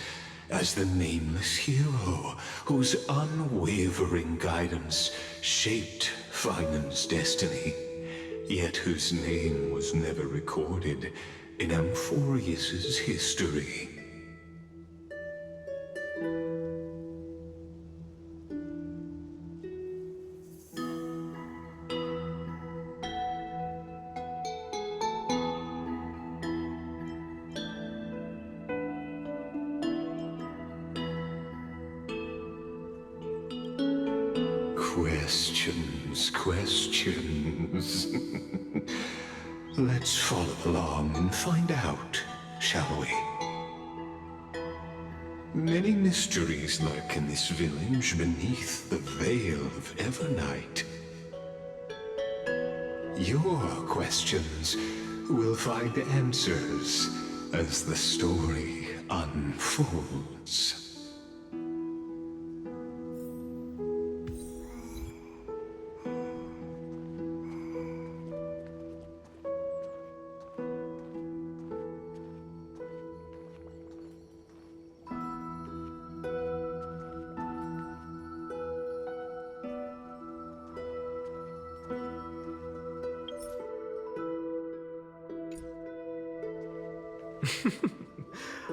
as the nameless hero whose unwavering guidance shaped Finan's destiny, yet whose name was never recorded in Amphorius's history. Questions. Let's follow along and find out, shall we? Many mysteries lurk in this village beneath the veil of Evernight. Your questions will find answers as the story unfolds.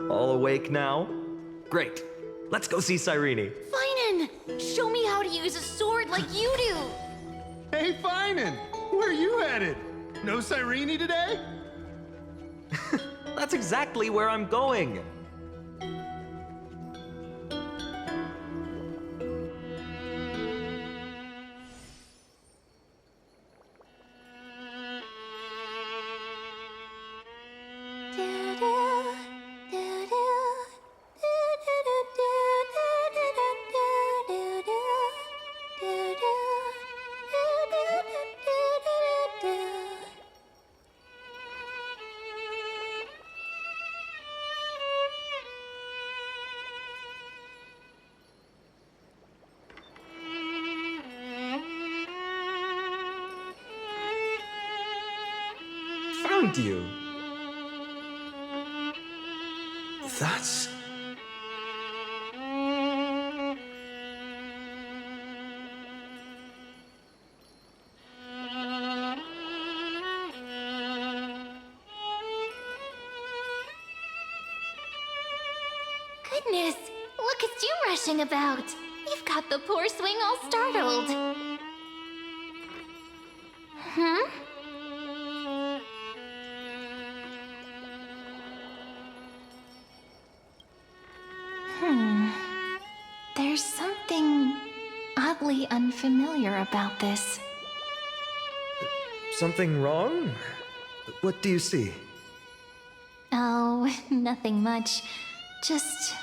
All awake now? Great. Let's go see Cyrene. Finan! Show me how to use a sword like you do! Hey, Finan! Where are you headed? No Cyrene today? That's exactly where I'm going. Found you. That's... goodness! Look at you rushing about! You've got the poor swing all startled. Hmm? There's something oddly unfamiliar about this. Something wrong? What do you see? Oh, nothing much. Just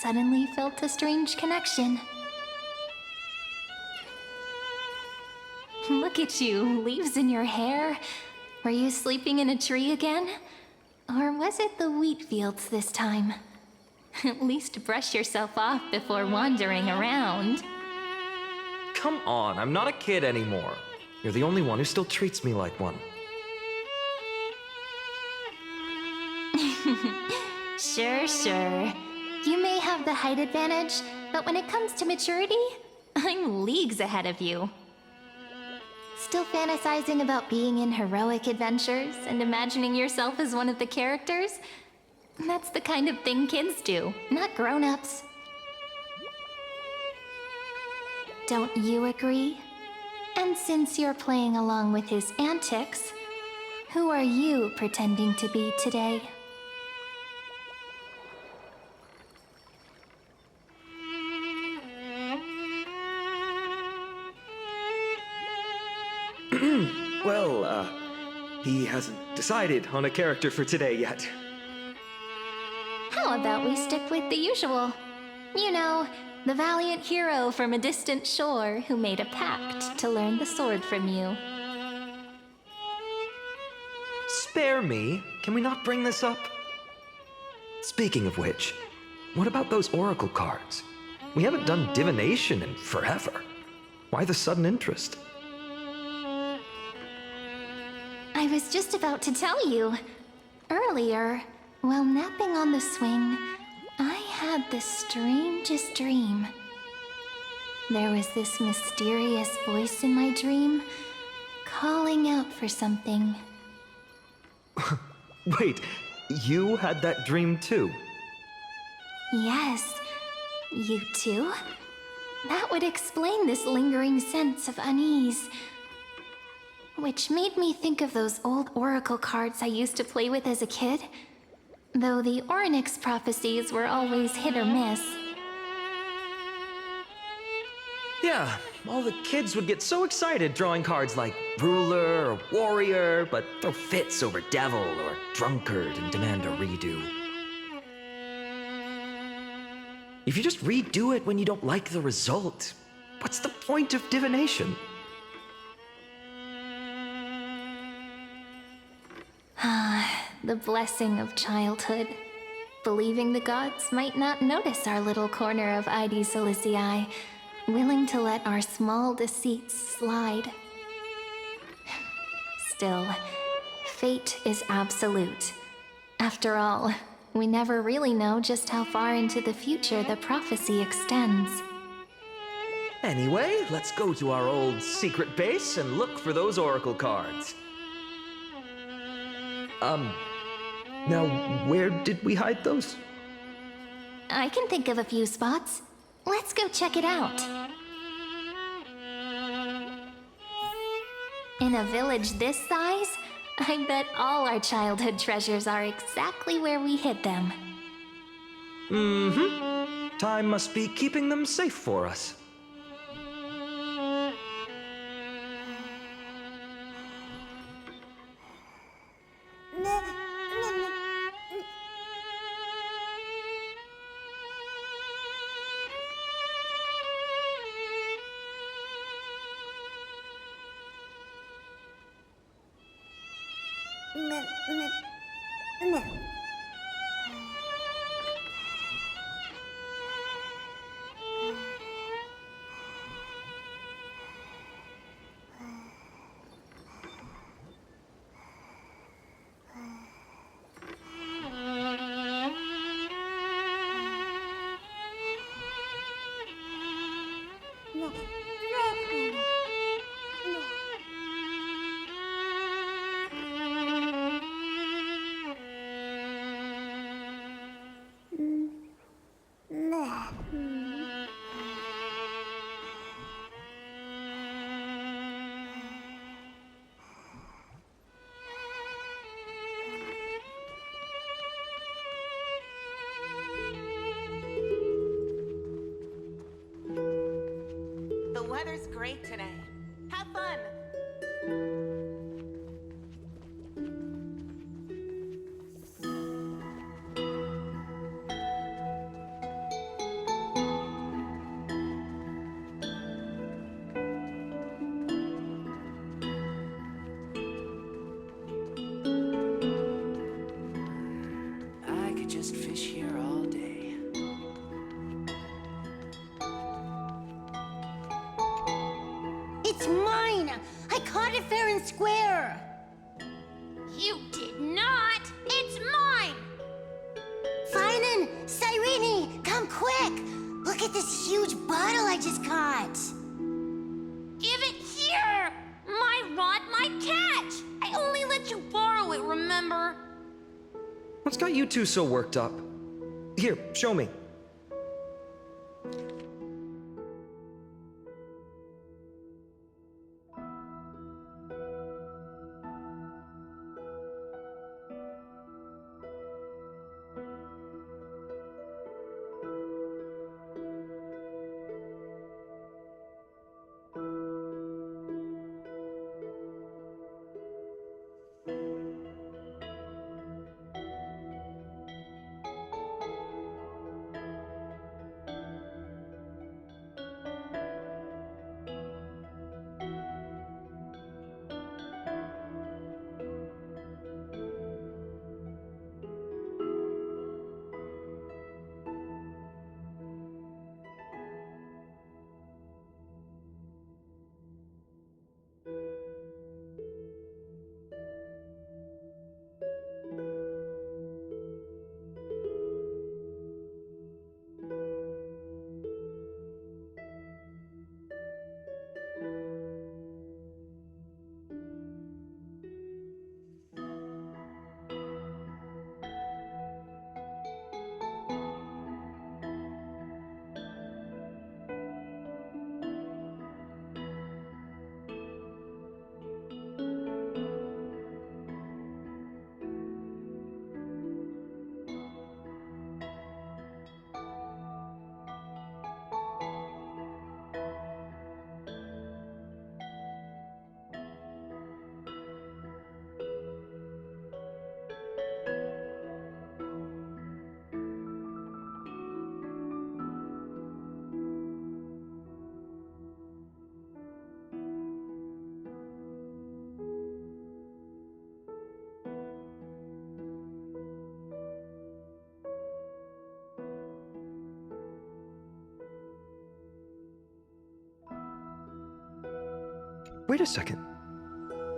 suddenly felt a strange connection. Look at you, leaves in your hair. Were you sleeping in a tree again? Or was it the wheat fields this time? At least brush yourself off before wandering around. Come on, I'm not a kid anymore. You're the only one who still treats me like one. Sure. You may have the height advantage, but when it comes to maturity, I'm leagues ahead of you. Still fantasizing about being in heroic adventures and imagining yourself as one of the characters? That's the kind of thing kids do, not grown-ups. Don't you agree? And since you're playing along with his antics, who are you pretending to be today? Well, he hasn't decided on a character for today yet. How about we stick with the usual? You know, the valiant hero from a distant shore who made a pact to learn the sword from you. Spare me. Can we not bring this up? Speaking of which, what about those oracle cards? We haven't done divination in forever. Why the sudden interest? I was just about to tell you. Earlier, while napping on the swing, I had the strangest dream. There was this mysterious voice in my dream, calling out for something. Wait, you had that dream too? Yes, you too? That would explain this lingering sense of unease. Which made me think of those old oracle cards I used to play with as a kid. Though the Ornyx prophecies were always hit or miss. Yeah, all the kids would get so excited drawing cards like ruler or warrior, but throw fits over devil or drunkard and demand a redo. If you just redo it when you don't like the result, what's the point of divination? The blessing of childhood. Believing the gods might not notice our little corner of ID Silicii, willing to let our small deceits slide. Still, fate is absolute. After all, we never really know just how far into the future the prophecy extends. Anyway, let's go to our old secret base and look for those oracle cards. Now, where did we hide those? I can think of a few spots. Let's go check it out. In a village this size, I bet all our childhood treasures are exactly where we hid them. Mm-hmm. Time must be keeping them safe for us. weather's great today. Have fun. I could just fish here all day. It's mine! I caught it fair and square! You did not! It's mine! Finan! Cyrene! Come quick! Look at this huge bottle I just caught! Give it here! My rod, my catch! I only let you borrow it, remember? What's got you two so worked up? Here, show me. Wait a second.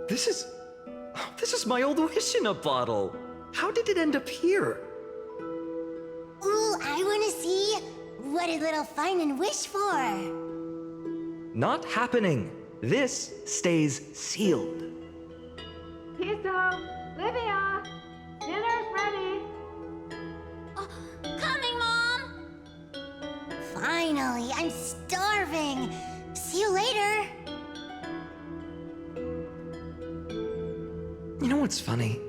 This is my old wish in a bottle. How did it end up here? Ooh, I wanna see what did little Finan wish for? Not happening. This stays sealed. Piso, Livia, dinner's ready. Coming, Mom! Finally, I'm starving. See you later. You know what's funny?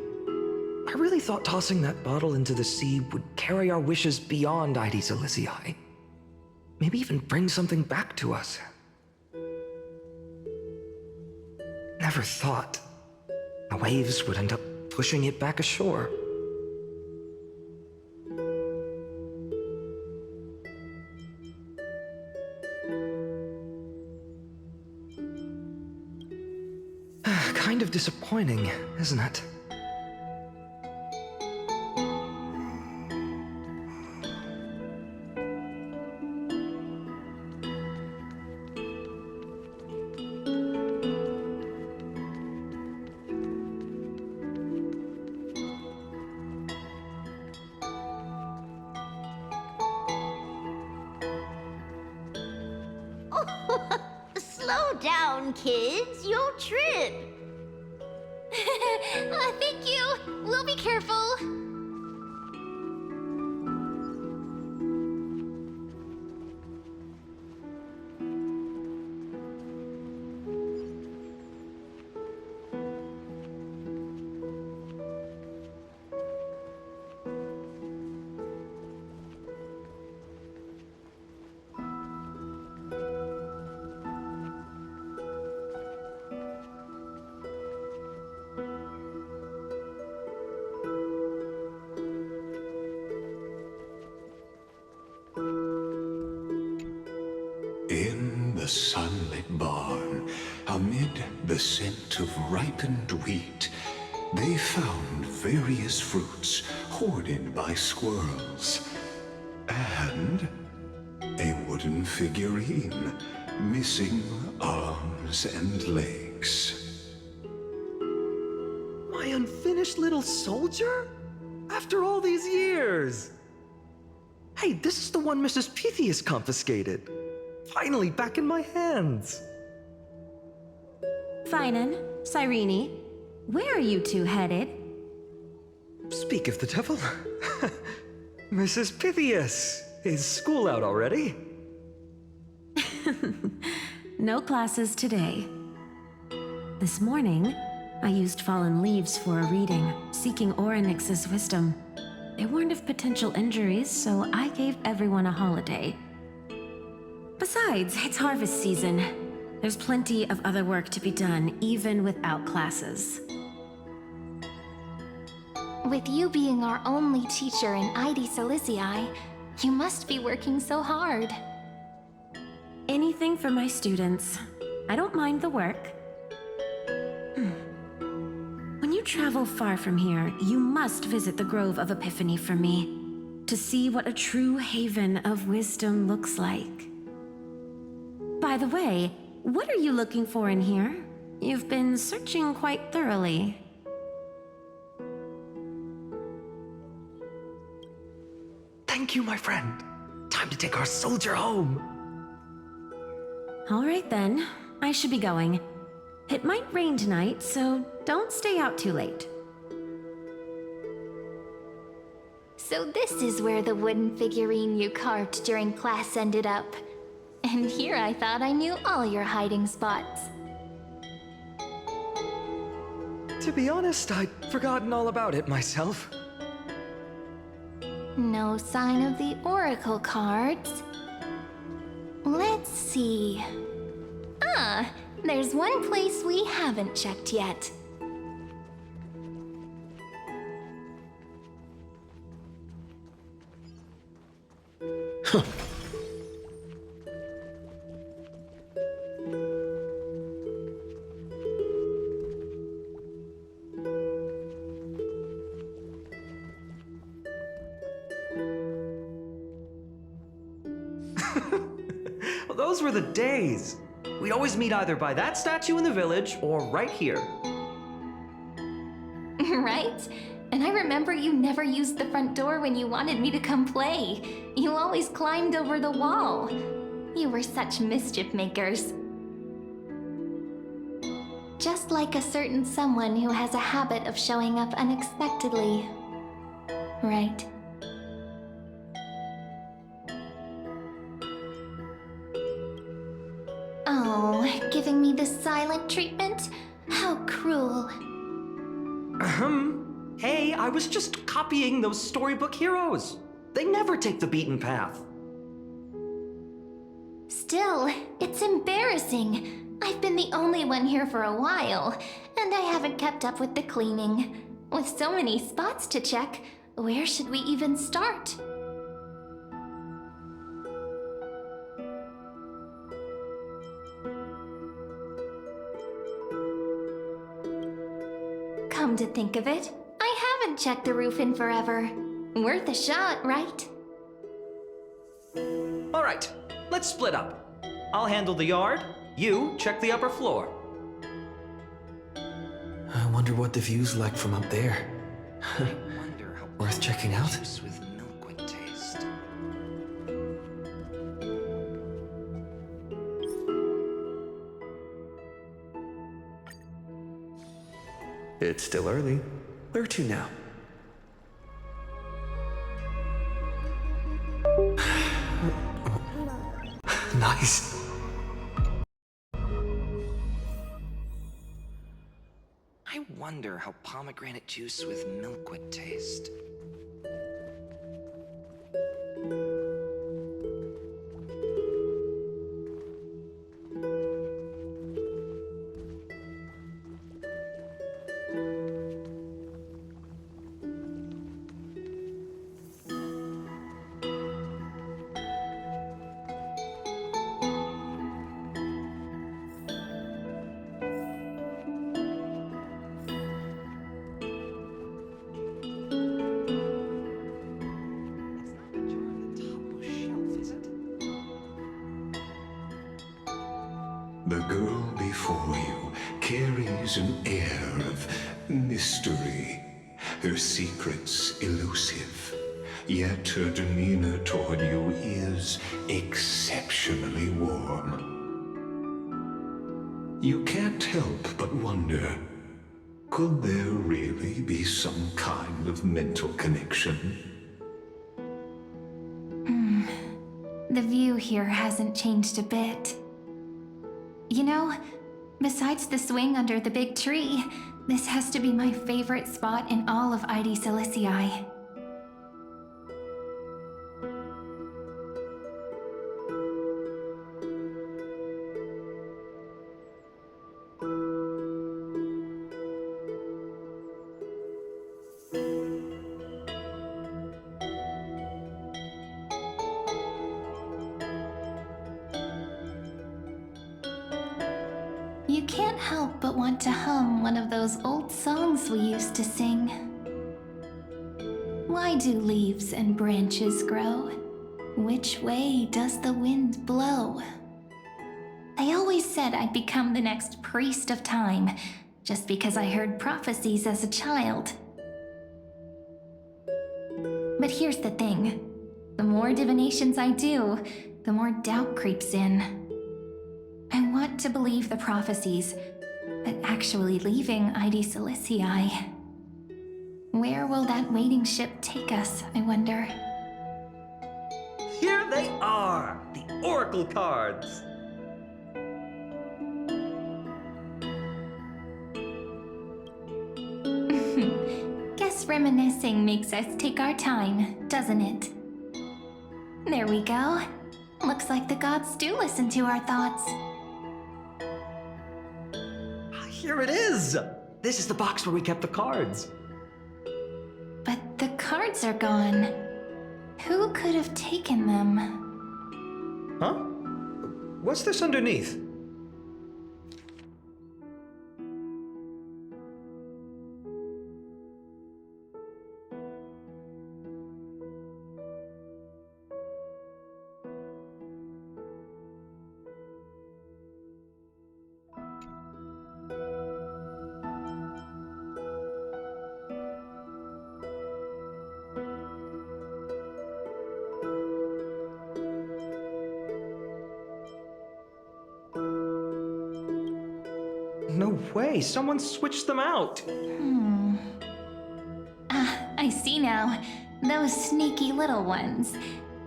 I really thought tossing that bottle into the sea would carry our wishes beyond Ides Elysiae. Maybe even bring something back to us. Never thought the waves would end up pushing it back ashore. Kind of disappointing, isn't it? Slow down, kids. You'll trip. Thank you. We'll be careful. a sunlit barn, amid the scent of ripened wheat, they found various fruits hoarded by squirrels. And a wooden figurine, missing arms and legs. My unfinished little soldier? After all these years! Hey, this is the one Mrs. Pythias confiscated. Finally back in my hands. Finan, Cyrene, where are you two headed? Speak of the devil. Mrs. Pythias, is school out already? No classes today. This morning, I used fallen leaves for a reading, seeking Orynyx's wisdom. They warned of potential injuries, so I gave everyone a holiday. Besides, it's harvest season. There's plenty of other work to be done, even without classes. With you being our only teacher in ID Silicii, you must be working so hard. Anything for my students. I don't mind the work. When you travel far from here, you must visit the Grove of Epiphany for me, to see what a true haven of wisdom looks like. By the way, what are you looking for in here? You've been searching quite thoroughly. Thank you, my friend. Time to take our soldier home. All right then, I should be going. It might rain tonight, so don't stay out too late. So this is where the wooden figurine you carved during class ended up. And here I thought I knew all your hiding spots. To be honest, I'd forgotten all about it myself. No sign of the oracle cards. Let's see. Ah, there's one place we haven't checked yet. Well, those were the days. We'd always meet either by that statue in the village or right here. Right? And I remember you never used the front door when you wanted me to come play. You always climbed over the wall. You were such mischief makers. Just like a certain someone who has a habit of showing up unexpectedly. Right? Oh, giving me this silent treatment? How cruel. Hey, I was just copying those storybook heroes. They never take the beaten path. Still, it's embarrassing. I've been the only one here for a while, and I haven't kept up with the cleaning. With so many spots to check, where should we even start? Come to think of it, I haven't checked the roof in forever. Worth a shot, right? All right, let's split up. I'll handle the yard, you check the upper floor. I wonder what the view's like from up there. Worth checking out? With milk would taste. It's still early. Where to now? Nice. I wonder how pomegranate juice with milk would taste. The girl before you carries an air of mystery, her secrets elusive, yet her demeanor toward you is exceptionally warm. You can't help but wonder, could there really be some kind of mental connection? The view here hasn't changed a bit. You know, besides the swing under the big tree, this has to be my favorite spot in all of ID Silicii. You can't help but want to hum one of those old songs we used to sing. Why do leaves and branches grow? Which way does the wind blow? They always said I'd become the next priest of time, just because I heard prophecies as a child. But here's the thing. The more divinations I do, the more doubt creeps in. I want to believe the prophecies, but actually leaving ID Silicii. Where will that waiting ship take us, I wonder? Here they are! The Oracle cards! Guess reminiscing makes us take our time, doesn't it? There we go. Looks like the gods do listen to our thoughts. Here it is! This is the box where we kept the cards. But the cards are gone. Who could have taken them? Huh? What's this underneath? No way, someone switched them out. I see now. Those sneaky little ones.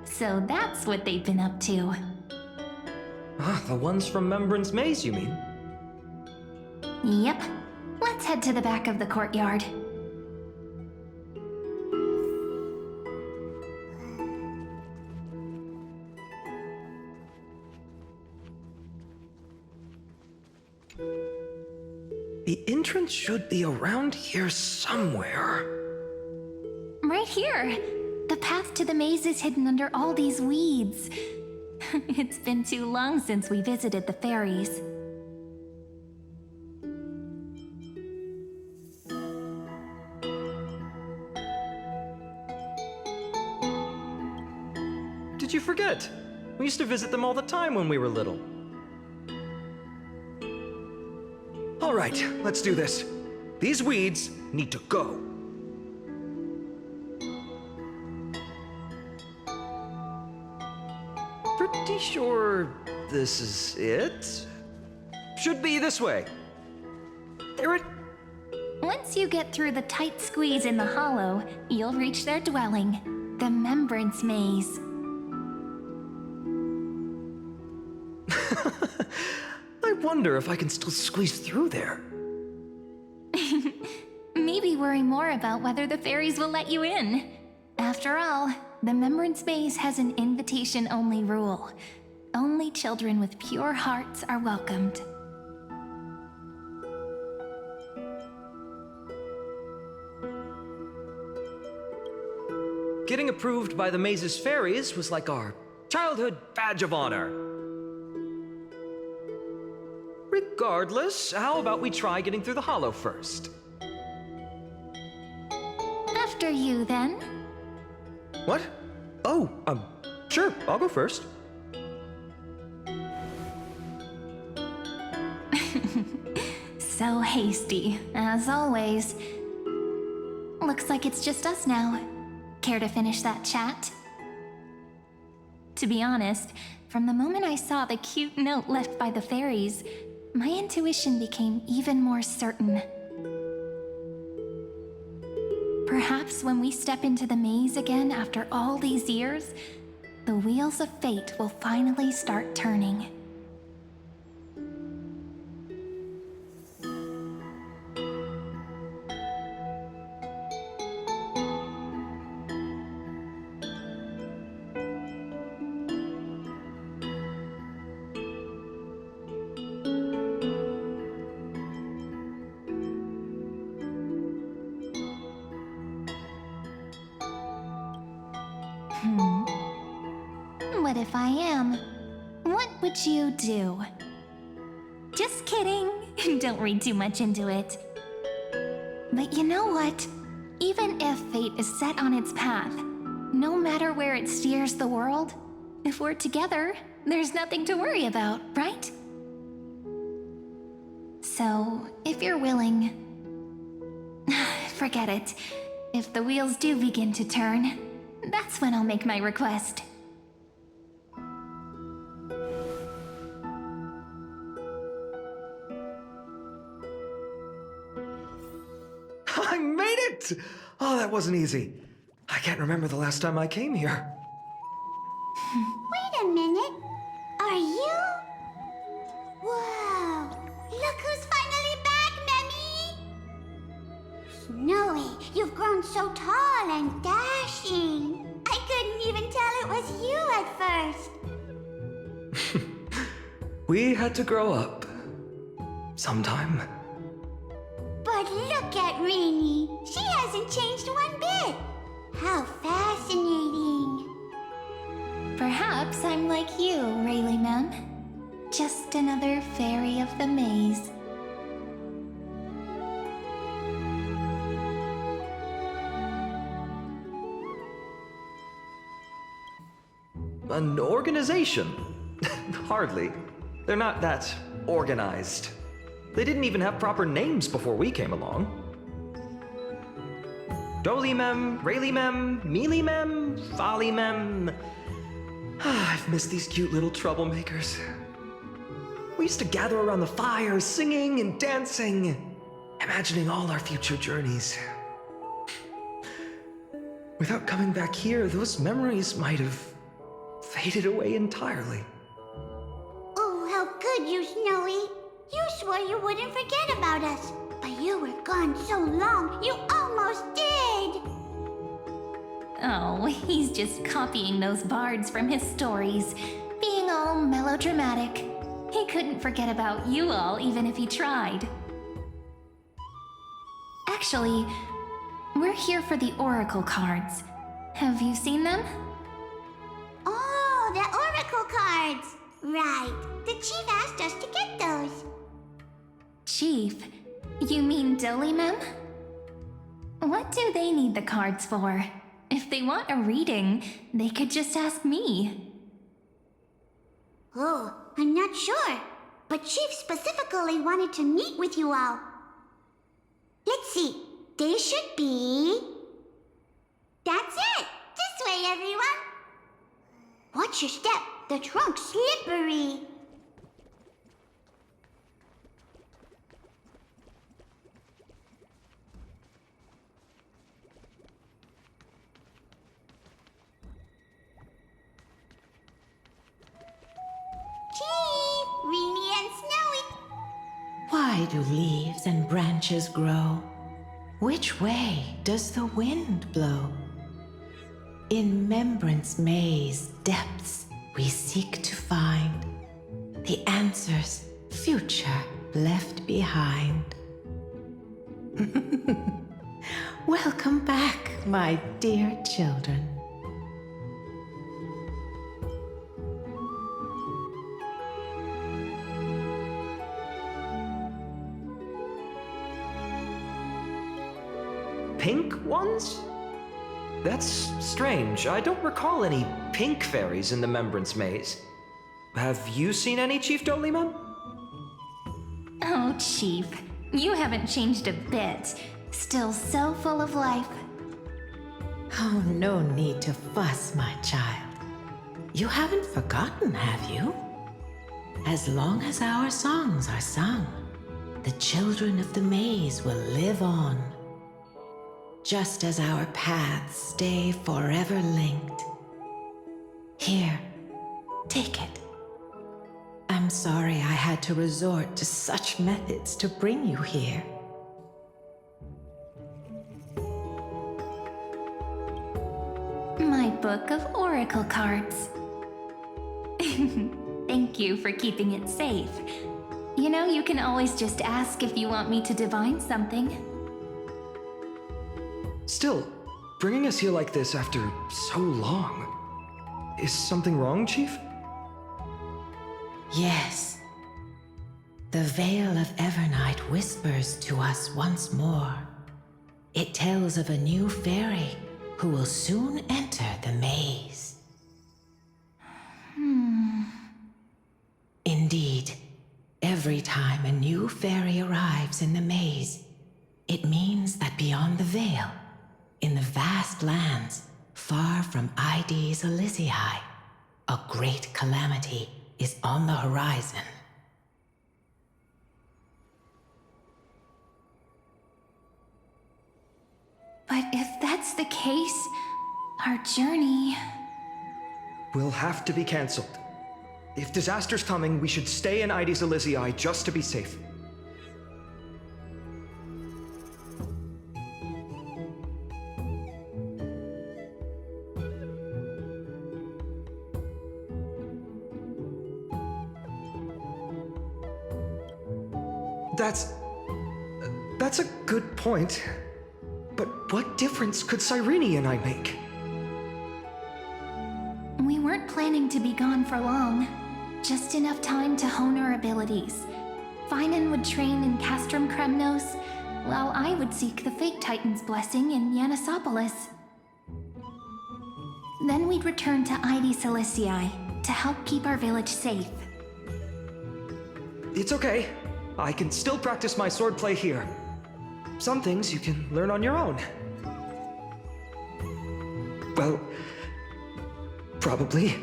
So that's what they've been up to. The ones from Remembrance Maze, you mean? Yep. Let's head to the back of the courtyard. The entrance should be around here somewhere. Right here. The path to the maze is hidden under all these weeds. It's been too long since we visited the fairies. Did you forget? We used to visit them all the time when we were little. All right, let's do this. These weeds need to go. Pretty sure this is it? Should be this way. There it... Once you get through the tight squeeze in the hollow, you'll reach their dwelling, the Remembrance Maze. I wonder if I can still squeeze through there. Maybe worry more about whether the fairies will let you in. After all, the Remembrance Maze has an invitation-only rule. Only children with pure hearts are welcomed. Getting approved by the maze's fairies was like our childhood badge of honor. Regardless, how about we try getting through the hollow first? After you, then. What? Oh, sure, I'll go first. so hasty, as always. Looks like it's just us now. Care to finish that chat? To be honest, from the moment I saw the cute note left by the fairies, my intuition became even more certain. Perhaps when we step into the maze again after all these years, the wheels of fate will finally start turning. What if I am? What would you do? Just kidding. Don't read too much into it. But you know what? Even if fate is set on its path, no matter where it steers the world, if we're together, there's nothing to worry about, right? So, if you're willing... forget it. If the wheels do begin to turn, that's when I'll make my request. I made it! Oh, that wasn't easy. I can't remember the last time I came here. Wait a minute. Are you? Whoa! Look who's finally back, Memmy! Snowy, you've grown so tall and dashing. I couldn't even tell it was you at first. We had to grow up. Sometime. But look at Rainy. She hasn't changed one bit. How fascinating. Perhaps I'm like you, Rayleigh Mem. Just another fairy of the maze. An organization? Hardly. They're not that organized. They didn't even have proper names before we came along. Dolimem, Rayleigh-mem, Mealy-mem, Folly-mem. I've missed these cute little troublemakers. We used to gather around the fire, singing and dancing, imagining all our future journeys. Without coming back here, those memories might have faded away entirely. Oh, how good you, Snowy. You swore you wouldn't forget about us, but you were gone so long, you almost did! Oh, he's just copying those bards from his stories, being all melodramatic. He couldn't forget about you all even if he tried. Actually, we're here for the Oracle cards. Have you seen them? Oh, the Oracle cards! Right, the Chief asked us to get those. Chief? You mean Dolimem? What do they need the cards for? If they want a reading, they could just ask me. Oh, I'm not sure, but Chief specifically wanted to meet with you all. Let's see, they should be... That's it! This way, everyone! Watch your step, the trunk's slippery. Chief, Reenie and Snowy. Why do leaves and branches grow? Which way does the wind blow? In Membrance Maze depths we seek to find the answers future left behind. Welcome back, my dear children. Pink ones? That's strange. I don't recall any pink fairies in the Membrance Maze. Have you seen any, Chief Dolimem? Oh, Chief. You haven't changed a bit. Still so full of life. Oh, no need to fuss, my child. You haven't forgotten, have you? As long as our songs are sung, the children of the maze will live on. Just as our paths stay forever linked. Here, take it. I'm sorry I had to resort to such methods to bring you here. My book of oracle cards. Thank you for keeping it safe. You know, you can always just ask if you want me to divine something. Still, bringing us here like this after so long. Is something wrong, Chief? Yes. The Veil of Evernight whispers to us once more. It tells of a new fairy who will soon enter the maze. Indeed, every time a new fairy arrives in the maze, it means that beyond the veil, in the vast lands far from Ides Elysiae, a great calamity is on the horizon. But if that's the case, our journey... Will have to be cancelled. If disaster's coming, we should stay in Ides Elysiae just to be safe. That's a good point. But what difference could Cyrene and I make? We weren't planning to be gone for long. Just enough time to hone our abilities. Finan would train in Castrum Kremnos, while I would seek the Fate Titan's blessing in Yanisopolis. Then we'd return to Ides Elysiae to help keep our village safe. It's okay. I can still practice my swordplay here. Some things you can learn on your own. Well, probably.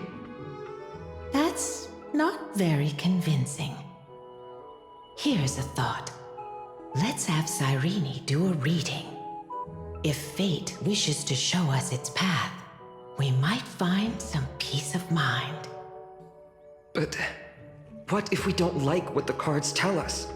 That's not very convincing. Here's a thought. Let's have Cyrene do a reading. If fate wishes to show us its path, we might find some peace of mind. But what if we don't like what the cards tell us?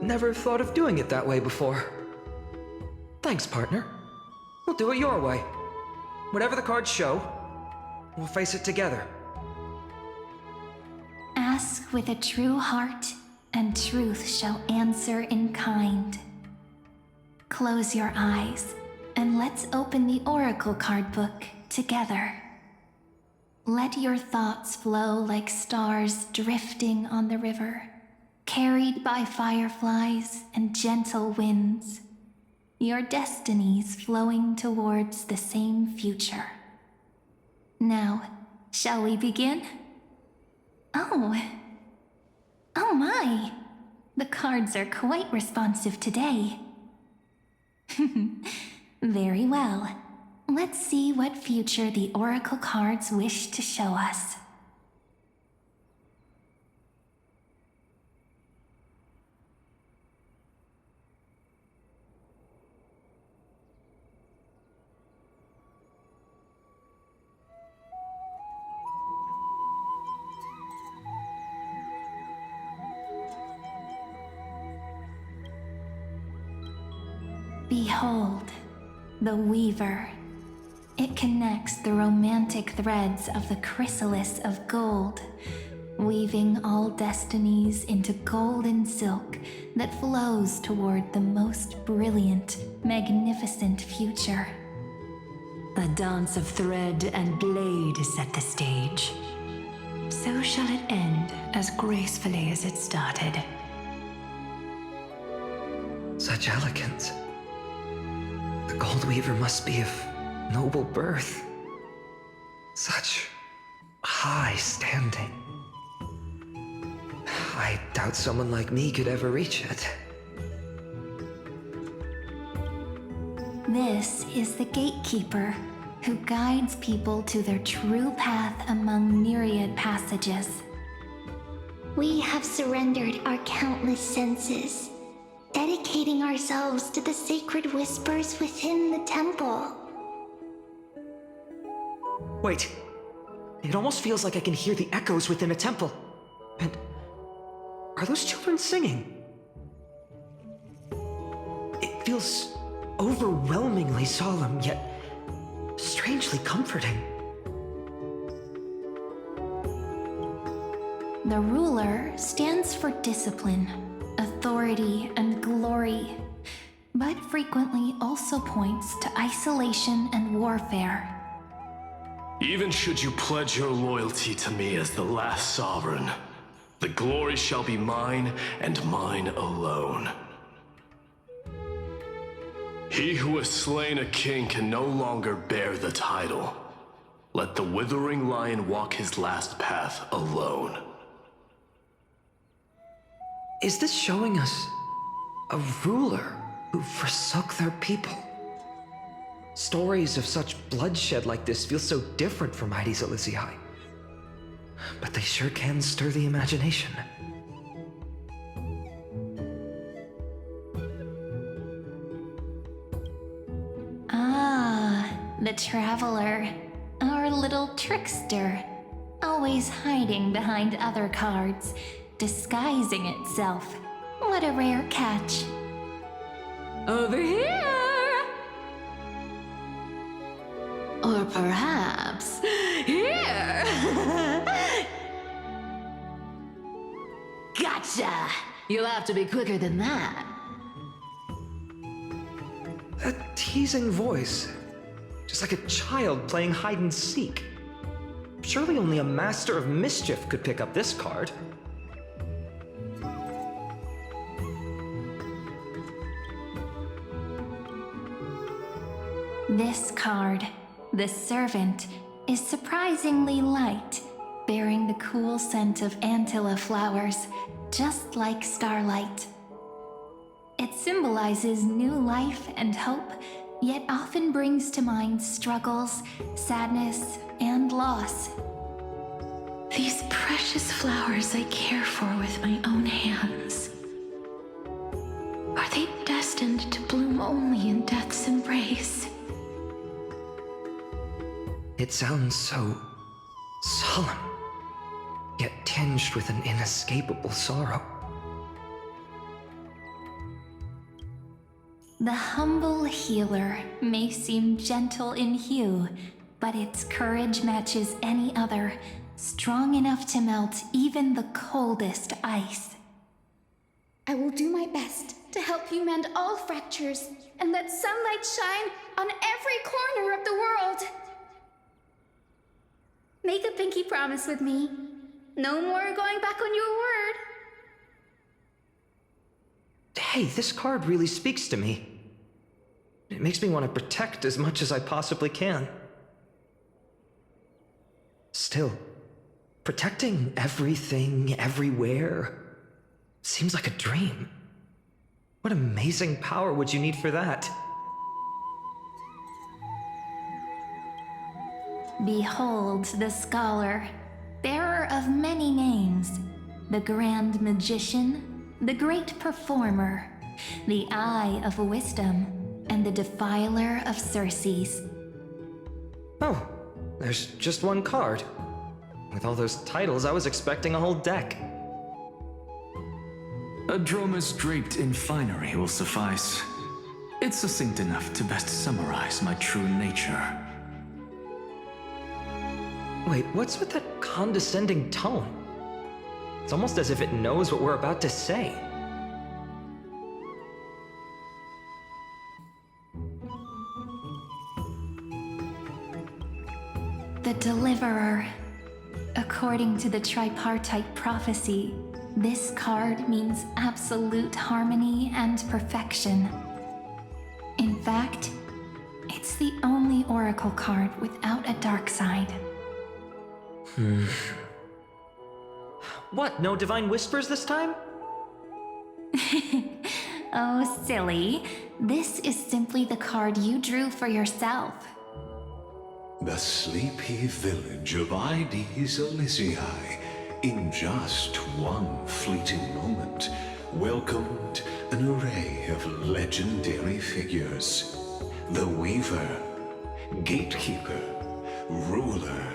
Never thought of doing it that way before. Thanks, partner. We'll do it your way. Whatever the cards show, we'll face it together. Ask with a true heart, and truth shall answer in kind. Close your eyes, and let's open the Oracle card book together. Let your thoughts flow like stars drifting on the river, carried by fireflies and gentle winds. Your destinies flowing towards the same future. Now, shall we begin? Oh my! The cards are quite responsive today. Very well. Let's see what future the Oracle cards wish to show us. Behold, the Weaver. It connects the romantic threads of the chrysalis of gold, weaving all destinies into golden silk that flows toward the most brilliant, magnificent future. The dance of thread and blade set the stage. So shall it end as gracefully as it started. Such elegance. The Gold Weaver must be of noble birth. Such high standing. I doubt someone like me could ever reach it. This is the gatekeeper, who guides people to their true path among myriad passages. We have surrendered our countless senses, dedicating ourselves to the sacred whispers within the temple. Wait. It almost feels like I can hear the echoes within a temple. And are those children singing? It feels overwhelmingly solemn, yet strangely comforting. The ruler stands for discipline, authority, and glory, but frequently also points to isolation and warfare. Even should you pledge your loyalty to me as the last sovereign, the glory shall be mine and mine alone. He who has slain a king can no longer bear the title. Let the withering lion walk his last path alone. Is this showing us a ruler who forsook their people? Stories of such bloodshed like this feel so different from Heidi's Elysiae. But they sure can stir the imagination. The traveler, our little trickster, always hiding behind other cards, disguising itself. What a rare catch. Over here! Or perhaps here! Gotcha! You'll have to be quicker than that. A teasing voice. Just like a child playing hide and seek. Surely only a master of mischief could pick up this card. This card, the Servant, is surprisingly light, bearing the cool scent of Antilla flowers, just like starlight. It symbolizes new life and hope, yet often brings to mind struggles, sadness, and loss. These precious flowers I care for with my own hands. Are they destined to bloom only in death's embrace? It sounds so solemn, yet tinged with an inescapable sorrow. The humble healer may seem gentle in hue, but its courage matches any other, strong enough to melt even the coldest ice. I will do my best to help you mend all fractures and let sunlight shine on every corner of the world. Make a pinky promise with me. No more going back on your word. Hey, this card really speaks to me. It makes me want to protect as much as I possibly can. Still, protecting everything, everywhere, seems like a dream. What amazing power would you need for that? Behold the scholar, bearer of many names, the grand magician, the great performer, the eye of wisdom, and the defiler of Circes. Oh, there's just one card. With all those titles, I was expecting a whole deck. Adromas draped in finery will suffice. It's succinct enough to best summarize my true nature. Wait, what's with that condescending tone? It's almost as if it knows what we're about to say. The Deliverer. According to the tripartite prophecy, this card means absolute harmony and perfection. In fact, it It's the only oracle card without a dark side. What, no divine whispers this time? Oh, silly. This is simply the card you drew for yourself. The sleepy village of Ides Elysiae, in just one fleeting moment, welcomed an array of legendary figures. The Weaver, Gatekeeper, Ruler,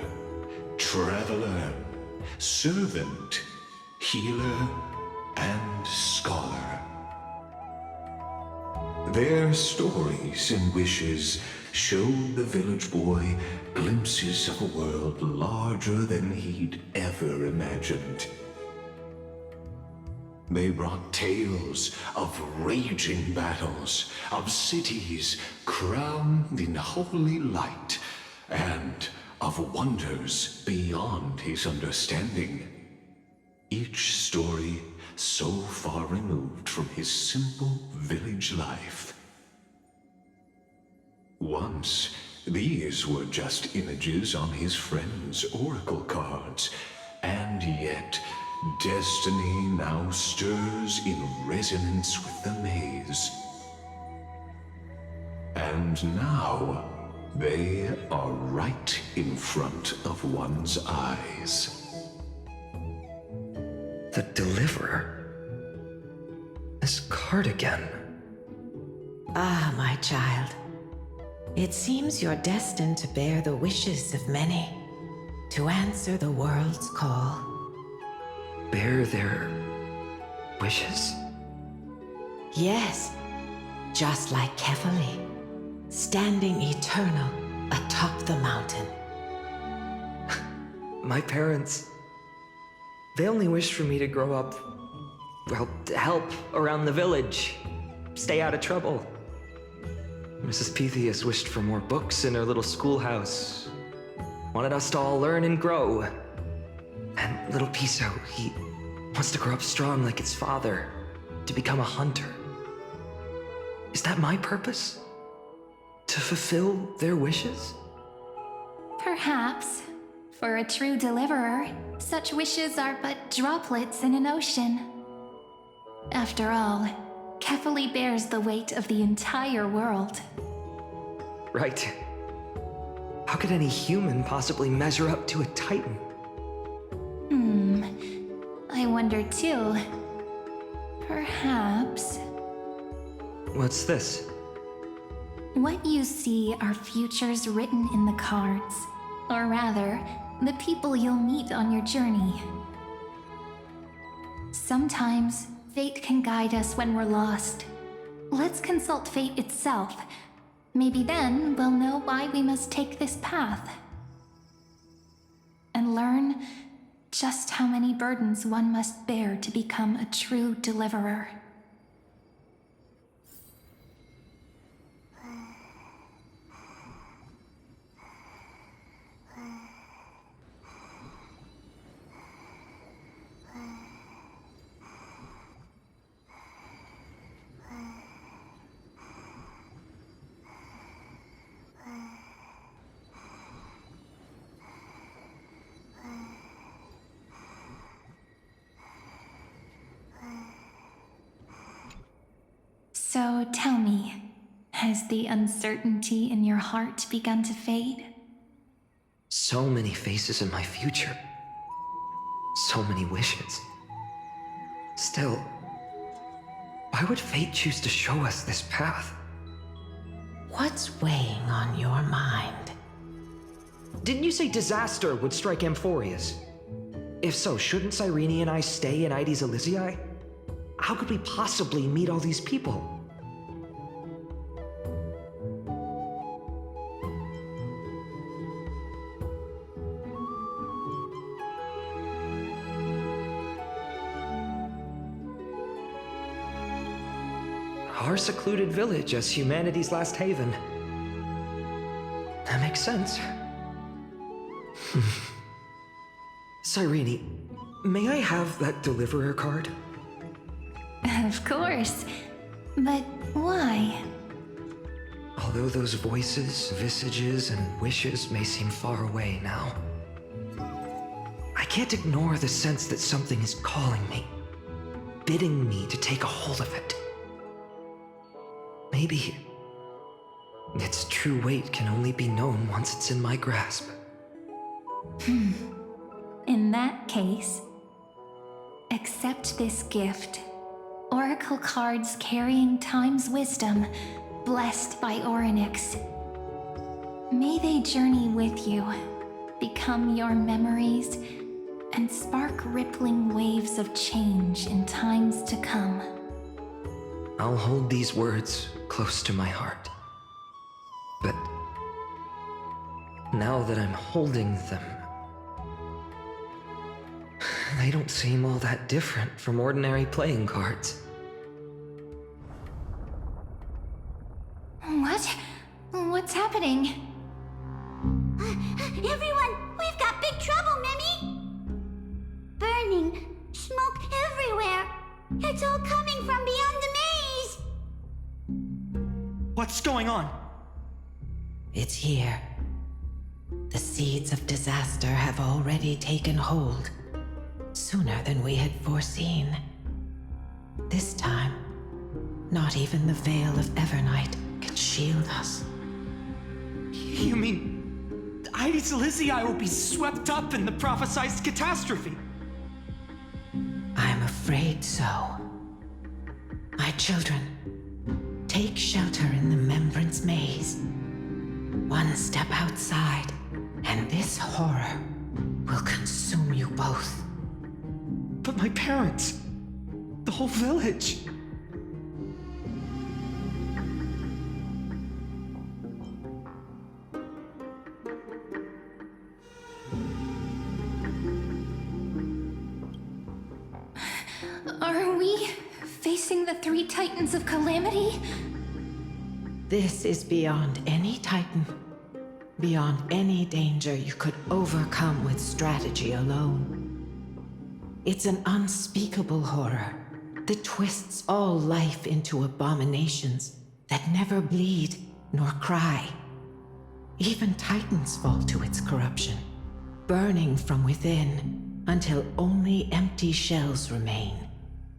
Traveler, Servant, Healer, and Scholar. Their stories and wishes showed the village boy glimpses of a world larger than he'd ever imagined. They brought tales of raging battles, of cities crowned in holy light, and of wonders beyond his understanding. Each story so far removed from his simple village life. Once, these were just images on his friend's oracle cards, and yet destiny now stirs in resonance with the maze. And now, they are right in front of one's eyes. The Deliverer? This card again. Ah, my child. It seems you're destined to bear the wishes of many, to answer the world's call. Bear their wishes? Yes, just like Kefali, standing eternal atop the mountain. My parents, they only wished for me to grow up, well, to help around the village, stay out of trouble. Mrs. Pythias wished for more books in her little schoolhouse, wanted us to all learn and grow. And little Piso, he wants to grow up strong like his father, to become a hunter. Is that my purpose? To fulfill their wishes? Perhaps. For a true deliverer, such wishes are but droplets in an ocean. After all, Kefali bears the weight of the entire world. Right. How could any human possibly measure up to a Titan? I wonder too. Perhaps... What's this? What you see are futures written in the cards. Or rather, the people you'll meet on your journey. Sometimes, fate can guide us when we're lost. Let's consult fate itself. Maybe then we'll know why we must take this path. And learn just how many burdens one must bear to become a true deliverer. So tell me, has the uncertainty in your heart begun to fade? So many faces in my future. So many wishes. Still, why would fate choose to show us this path? What's weighing on your mind? Didn't you say disaster would strike Amphorius? If so, shouldn't Cyrene and I stay in Ides Elysiae? How could we possibly meet all these people? Our secluded village as humanity's last haven. That makes sense. Cyrene, may I have that Deliverer card? Of course. But why? Although those voices, visages, and wishes may seem far away now, I can't ignore the sense that something is calling me, bidding me to take a hold of it. Maybe its true weight can only be known once it's in my grasp. In that case, accept this gift. Oracle cards carrying time's wisdom, blessed by Orynyx. May they journey with you, become your memories, and spark rippling waves of change in times to come. I'll hold these words close to my heart. But now that I'm holding them, they don't seem all that different from ordinary playing cards. What? What's happening? Everyone, we've got big trouble, Mimi! Burning, smoke everywhere. It's all coming from beyond the maze! What's going on? It's here. The seeds of disaster have already taken hold, sooner than we had foreseen. This time, not even the veil of Evernight can shield us. You mean Ides Elysiae will be swept up in the prophesized catastrophe? I'm afraid so. My children, take shelter in the Membrance Maze. One step outside, and this horror will consume you both. But my parents, the whole village. Are we facing the three titans of calamity? This is beyond any Titan, beyond any danger you could overcome with strategy alone. It's an unspeakable horror that twists all life into abominations that never bleed nor cry. Even Titans fall to its corruption, burning from within until only empty shells remain,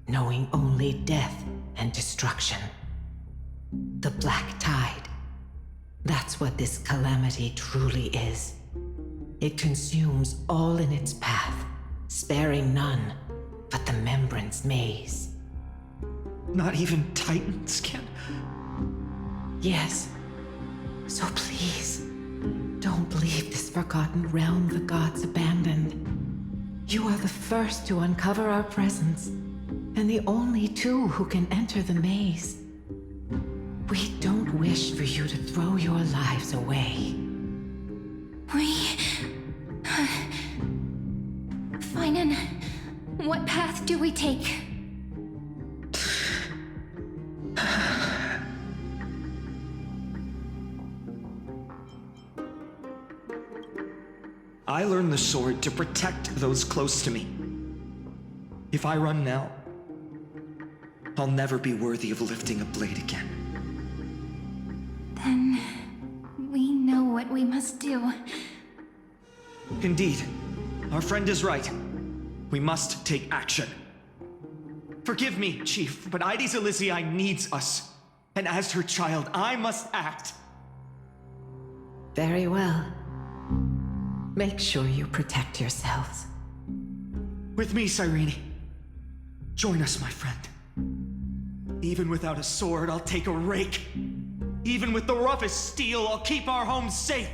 knowing only death and destruction. The Black Tide. That's what this calamity truly is. It consumes all in its path, sparing none but the Membrance Maze. Not even Titans can... Yes. So please, don't leave this forgotten realm the gods abandoned. You are the first to uncover our presence, and the only two who can enter the maze. We don't wish for you to throw your lives away. Finan, what path do we take? I learned the sword to protect those close to me. If I run now, I'll never be worthy of lifting a blade again. Then we know what we must do. Indeed, our friend is right. We must take action. Forgive me, Chief, but Ides Elysiae needs us. And as her child, I must act. Very well. Make sure you protect yourselves. With me, Cyrene. Join us, my friend. Even without a sword, I'll take a rake. Even with the roughest steel, I'll keep our home safe.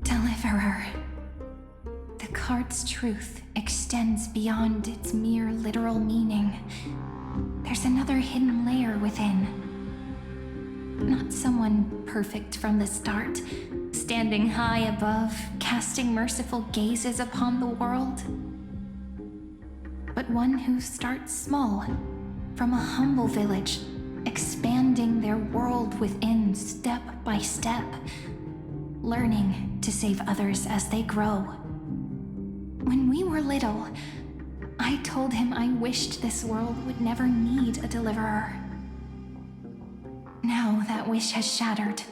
Deliverer. The card's truth extends beyond its mere literal meaning. There's another hidden layer within. Not someone perfect from the start, standing high above, casting merciful gazes upon the world. But one who starts small, from a humble village, expanding their world within step by step, learning to save others as they grow. When we were little, I told him I wished this world would never need a deliverer. Now that wish has shattered.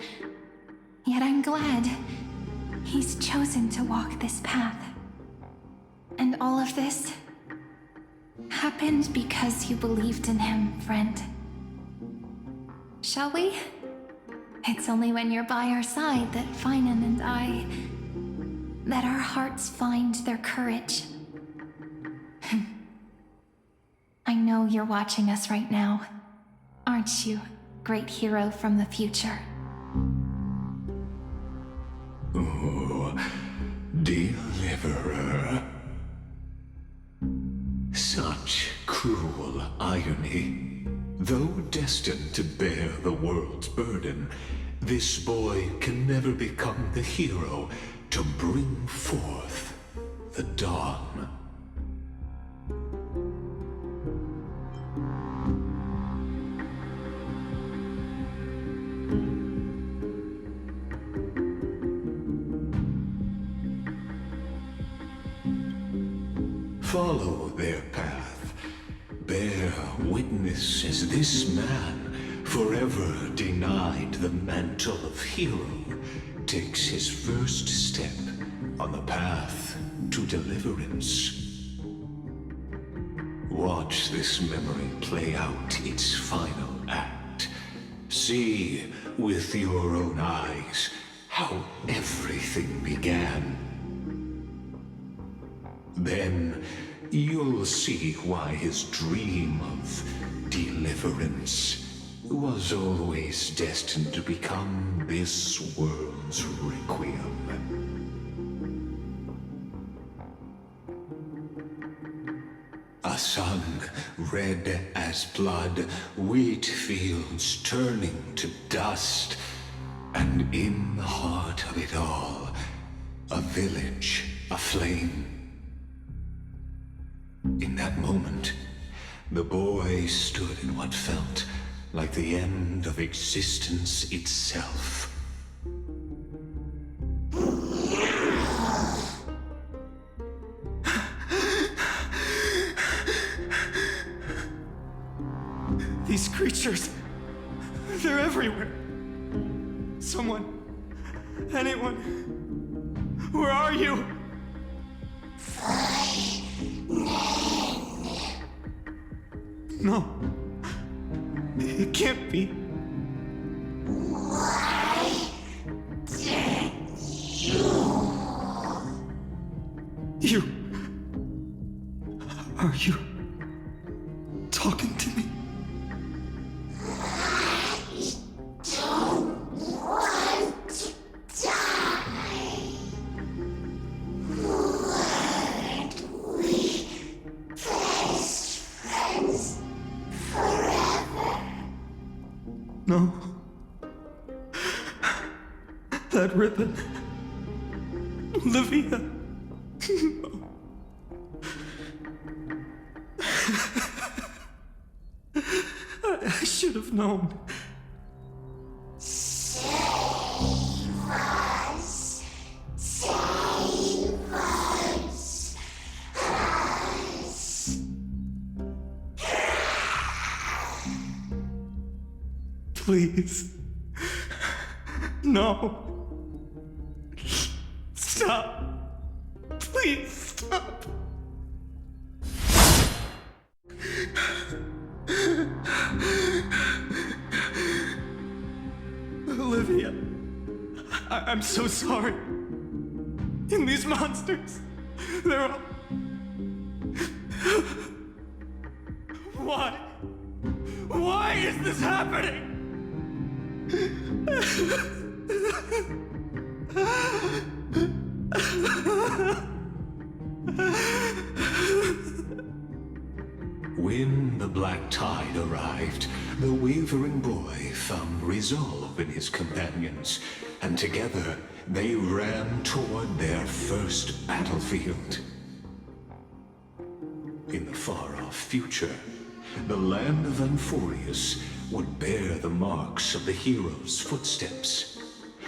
Yet I'm glad he's chosen to walk this path. And all of this happened because you believed in him, friend. Shall we? It's only when you're by our side that Finan and that our hearts find their courage. I know you're watching us right now, aren't you, great hero from the future? Oh, deliverer. Such cruel irony. Though destined to bear the world's burden, this boy can never become the hero to bring forth the dawn. Follow their path. Bear witness as this man, forever denied the mantle of hero, takes his first step on the path to deliverance. Watch this memory play out its final act. See with your own eyes how everything began. Then you'll see why his dream of deliverance was always destined to become this world's requiem. A sun red as blood, wheat fields turning to dust, and in the heart of it all, a village aflame. In that moment, the boy stood in what felt like the end of existence itself. These creatures, they're everywhere. Someone, anyone, where are you? No, it can't be. You. Are you talking to me? No. That ribbon. Livia. I should have known. Save us. Save us. Please. No. Stop. Please stop. Olivia, I'm so sorry. And these monsters, they're all... Why? Why is this happening? When the black tide arrived, the wavering boy found resolve in his companions, and together they ran toward their first battlefield. In the far-off future, the land of Anforius would bear the marks of the hero's footsteps.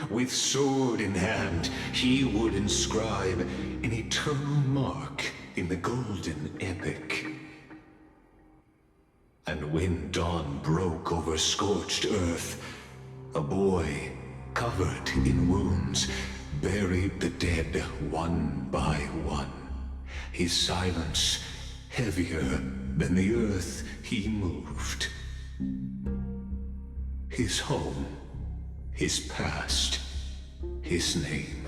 With sword in hand, he would inscribe an eternal mark in the golden epic. And when dawn broke over scorched earth, A boy, covered in wounds, buried the dead one by one. His silence heavier than the earth he moved. His home, his past, his name,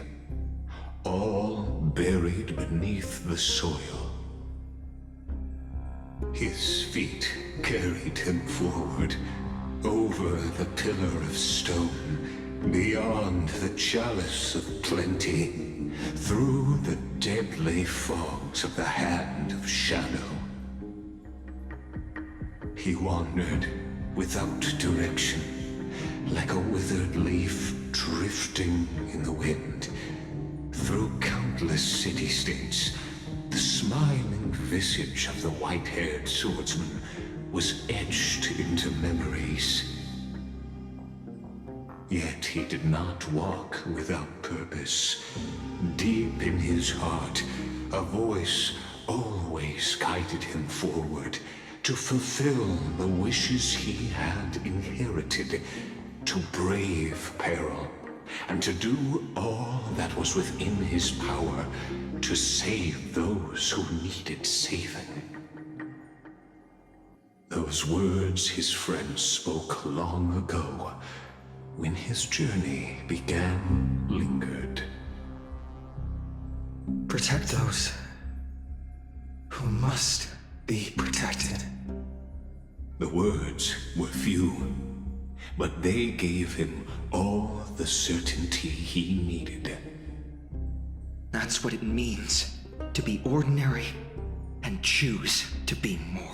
all buried beneath the soil. His feet carried him forward, over the pillar of stone, beyond the chalice of plenty, through the deadly fogs of the hand of shadow. He wandered without direction, like a withered leaf drifting in the wind. Through countless city-states, the smiling visage of the white-haired swordsman was etched into memories. Yet he did not walk without purpose. Deep in his heart, a voice always guided him forward to fulfill the wishes he had inherited, to brave peril, and to do all that was within his power to save those who needed saving. Those words his friend spoke long ago, when his journey began, lingered. Protect those who must be protected. The words were few, but they gave him all the certainty he needed. That's what it means to be ordinary and choose to be more.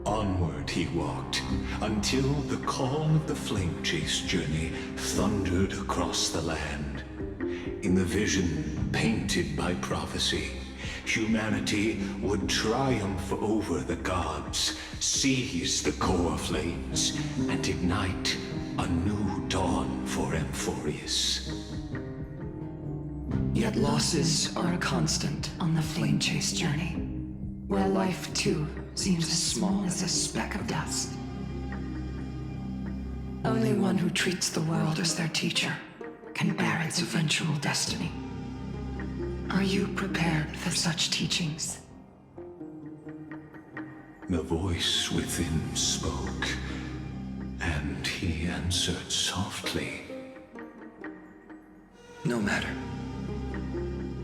Onward he walked, until the call of the flame chase journey thundered across the land. In the vision painted by prophecy, humanity would triumph over the gods, seize the core flames, and ignite a new dawn for Amphorius. Yet losses are a constant on the flame chase journey, where life too seems as small as a speck of dust. Only one who treats the world as their teacher can bear its eventual destiny. Are you prepared for such teachings? The voice within spoke, and he answered softly. No matter.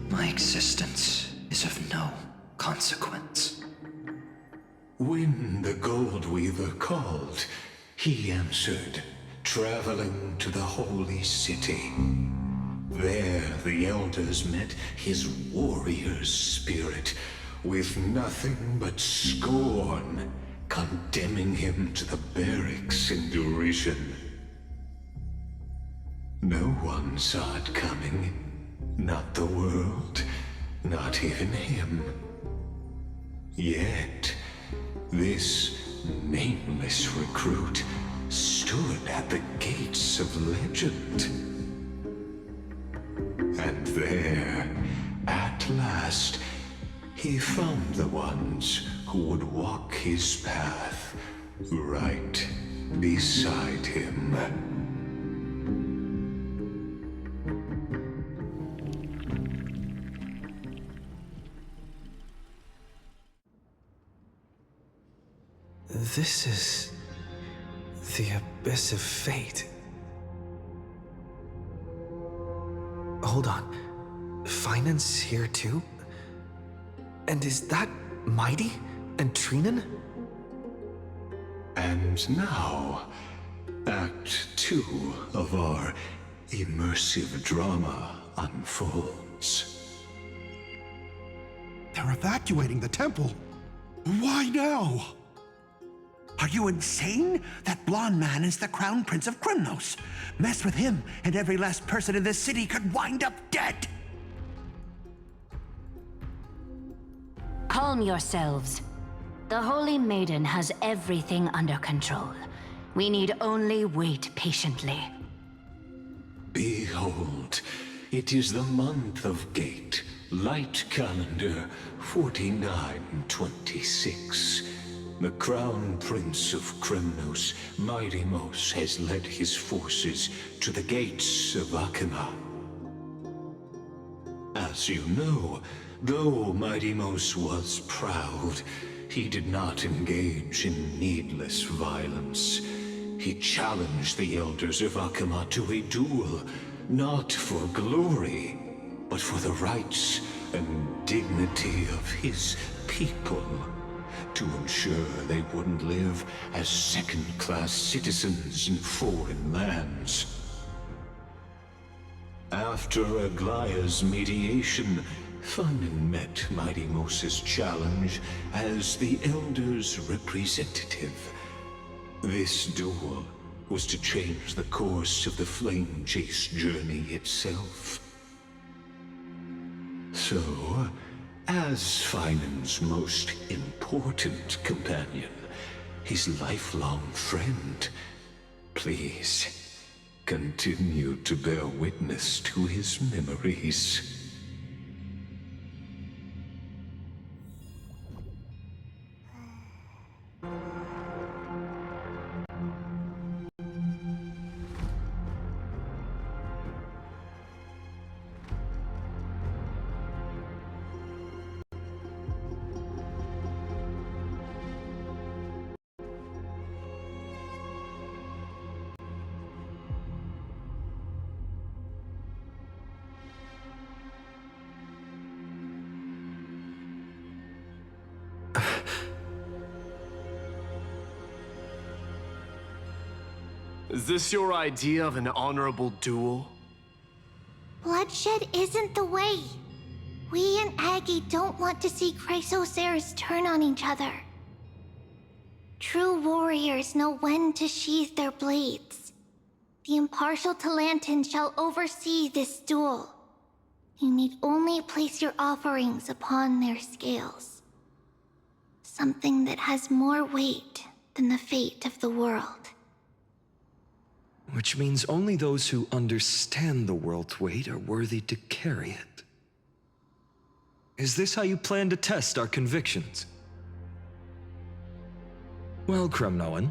My existence is of no consequence. When the Gold Weaver called, he answered, traveling to the holy city. There the elders met his warrior's spirit, with nothing but scorn, condemning him to the barracks in derision. No one saw it coming, not the world, not even him. Yet, this nameless recruit stood at the gates of legend. And there, at last, he found the ones who would walk his path right beside him. This is the abyss of fate. Hold on. Finance here too? And is that Mighty and Trinan? And now, Act 2 of our immersive drama unfolds. They're evacuating the temple. Why now? Are you insane? That blonde man is the Crown Prince of Krymnos. Mess with him, and every last person in this city could wind up dead. Calm yourselves. The Holy Maiden has everything under control. We need only wait patiently. Behold, it is the month of Gate, light calendar 4926. The Crown Prince of Kremnos, miHoYo, has led his forces to the gates of Akima. As you know, though miHoYo was proud, he did not engage in needless violence. He challenged the elders of Akima to a duel, not for glory, but for the rights and dignity of his people, to ensure they wouldn't live as second-class citizens in foreign lands. After Aglaya's mediation, Funen met miHoYo's challenge as the Elder's representative. This duel was to change the course of the Flame Chase journey itself. So, as Funen's most important companion, his lifelong friend, please continue to bear witness to his memories. Is this your idea of an honorable duel? Bloodshed isn't the way. We and Aggie don't want to see Chrysoceres turn on each other. True warriors know when to sheathe their blades. The impartial Talantin shall oversee this duel. You need only place your offerings upon their scales. Something that has more weight than the fate of the world. Which means only those who understand the world's weight are worthy to carry it. Is this how you plan to test our convictions? Well, Kremnoan,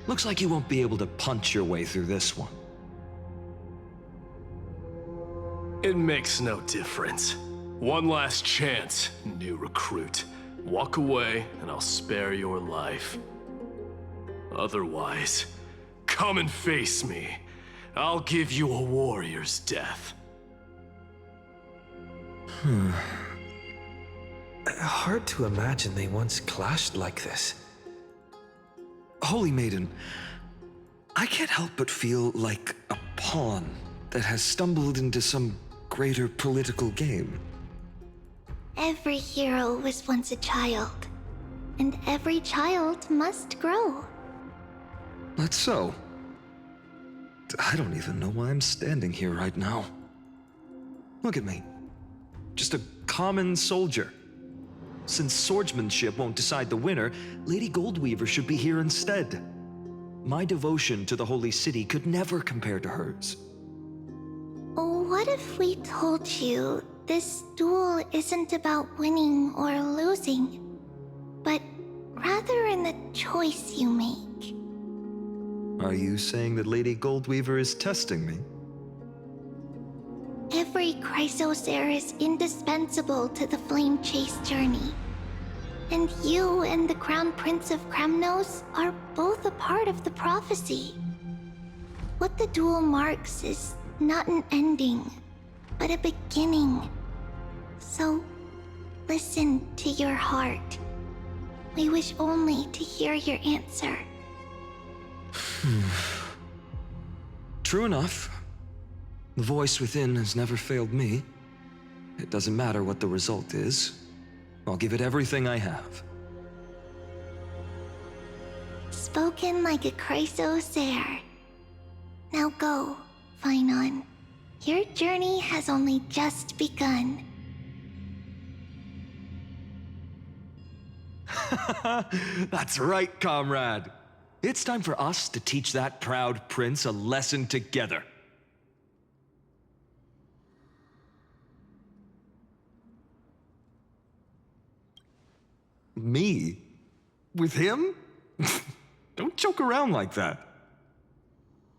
looks like you won't be able to punch your way through this one. It makes no difference. One last chance, new recruit. Walk away, and I'll spare your life. Otherwise, come and face me. I'll give you a warrior's death. Hard to imagine they once clashed like this. Holy Maiden, I can't help but feel like a pawn that has stumbled into some greater political game. Every hero was once a child, and every child must grow. That's so. I don't even know why I'm standing here right now. Look at me. Just a common soldier. Since swordsmanship won't decide the winner, Lady Goldweaver should be here instead. My devotion to the Holy City could never compare to hers. What if we told you this duel isn't about winning or losing, but rather in the choice you make? Are you saying that Lady Goldweaver is testing me? Every Chrysosere is indispensable to the Flame Chase journey. And you and the Crown Prince of Kremnos are both a part of the prophecy. What the duel marks is not an ending, but a beginning. So, listen to your heart. We wish only to hear your answer. True enough. The voice within has never failed me. It doesn't matter what the result is. I'll give it everything I have. Spoken like a Chrysosere. Now go, Finon. Your journey has only just begun. That's right, comrade. It's time for us to teach that proud prince a lesson together. Me? With him? Don't joke around like that.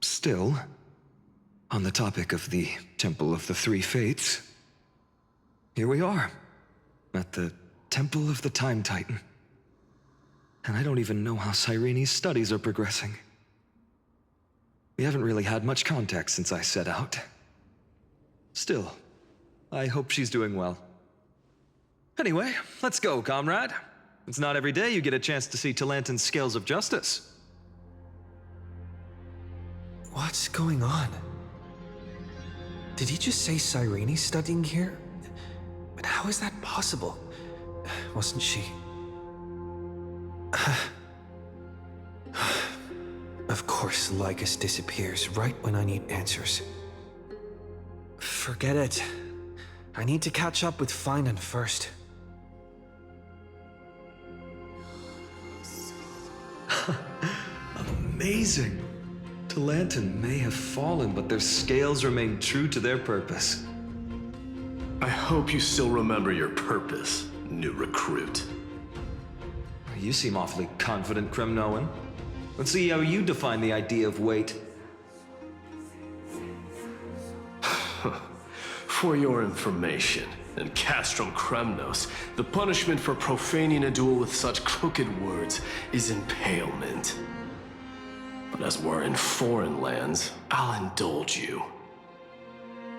Still, on the topic of the Temple of the Three Fates, here we are, at the Temple of the Time Titan. And I don't even know how Cyrene's studies are progressing. We haven't really had much contact since I set out. Still, I hope she's doing well. Anyway, let's go, comrade. It's not every day you get a chance to see Talantin's scales of justice. What's going on? Did he just say Cyrene's studying here? But how is that possible? Wasn't she... Of course, Lycus disappears right when I need answers. Forget it. I need to catch up with Finan first. Amazing! Talantin may have fallen, but their scales remain true to their purpose. I hope you still remember your purpose, new recruit. You seem awfully confident, Kremnoan. Let's see how you define the idea of weight. For your information, in Castrum Kremnos, the punishment for profaning a duel with such crooked words is impalement. But as we're in foreign lands, I'll indulge you.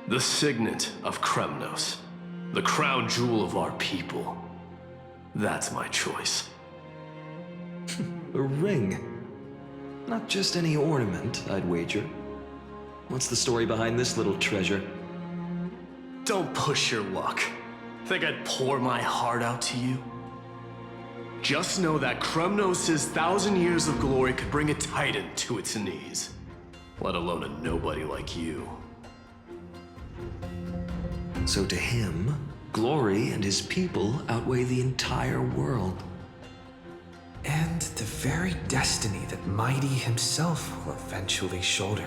The signet of Kremnos, the crown jewel of our people. That's my choice. A ring. Not just any ornament, I'd wager. What's the story behind this little treasure? Don't push your luck. Think I'd pour my heart out to you? Just know that Kremnos' 1,000 years of glory could bring a titan to its knees. Let alone a nobody like you. So to him, glory and his people outweigh the entire world. And the very destiny that Mighty himself will eventually shoulder.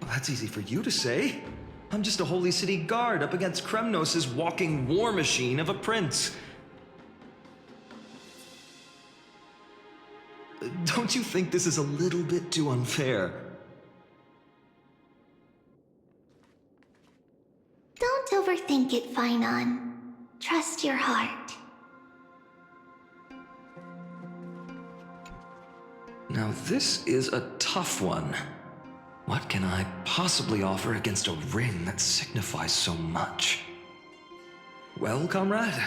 Well, that's easy for you to say. I'm just a Holy City guard up against Kremnos' walking war machine of a prince. Don't you think this is a little bit too unfair? Don't overthink it, Finan. Trust your heart. Now this is a tough one. What can I possibly offer against a ring that signifies so much? Well, comrade,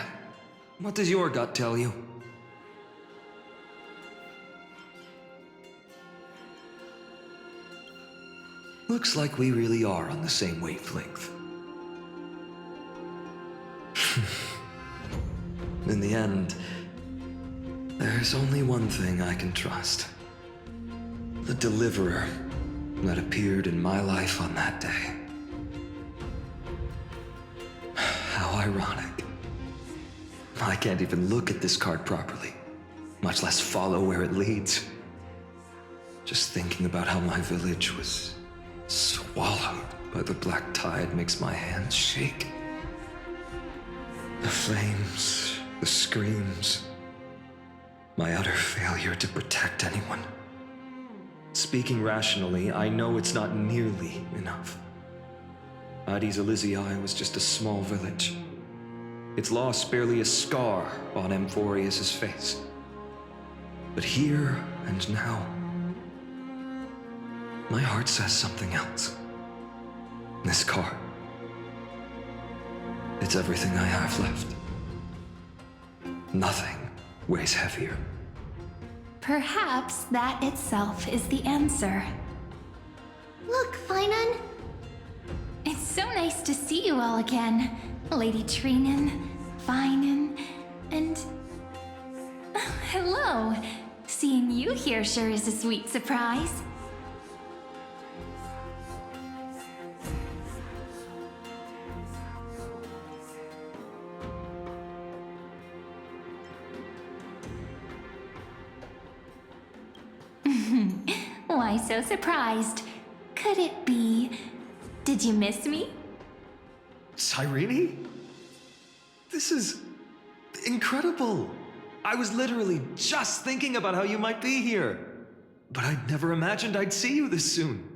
what does your gut tell you? Looks like we really are on the same wavelength. In the end, there's only one thing I can trust. The deliverer that appeared in my life on that day. How ironic. I can't even look at this card properly, much less follow where it leads. Just thinking about how my village was swallowed by the black tide makes my hands shake. The flames, the screams, my utter failure to protect anyone. Speaking rationally, I know it's not nearly enough. Addis Elysiae was just a small village. Its loss barely a scar on Amphorius' face. But here and now, my heart says something else. This card. It's everything I have left. Nothing weighs heavier. Perhaps that itself is the answer. Look, Finan. It's so nice to see you all again. Lady Trinan, Finan, and... hello. Seeing you here sure is a sweet surprise. I so surprised? Could it be... Did you miss me? Cyrene? This is incredible. I was literally just thinking about how you might be here. But I never imagined I'd see you this soon.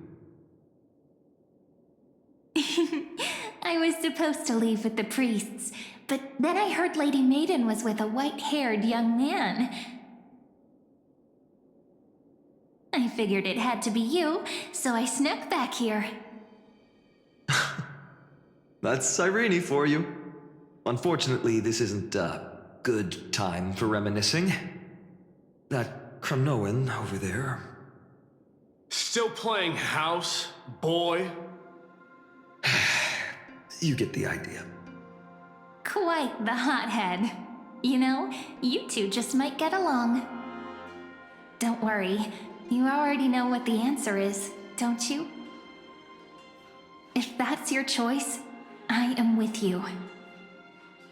I was supposed to leave with the priests, but then I heard Lady Maiden was with a white-haired young man. I figured it had to be you, so I snuck back here. That's Cyrene for you. Unfortunately, this isn't a good time for reminiscing. That Kremnoan over there. Still playing house, boy? You get the idea. Quite the hothead. You know, you two just might get along. Don't worry, you already know what the answer is, don't you? If that's your choice, I am with you.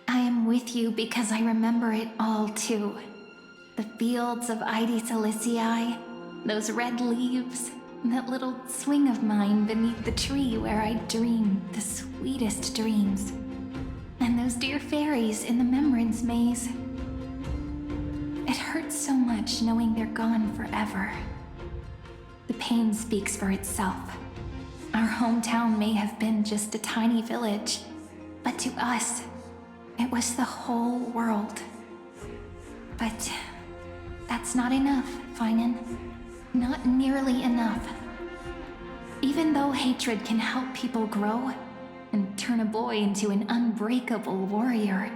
I am with you because I remember it all too. The fields of Ide Silicii, those red leaves, that little swing of mine beneath the tree where I dreamed the sweetest dreams. And those dear fairies in the Memorance Maze. It hurts so much knowing they're gone forever. The pain speaks for itself. Our hometown may have been just a tiny village, but to us, it was the whole world. But that's not enough, Finan. Not nearly enough. Even though hatred can help people grow and turn a boy into an unbreakable warrior,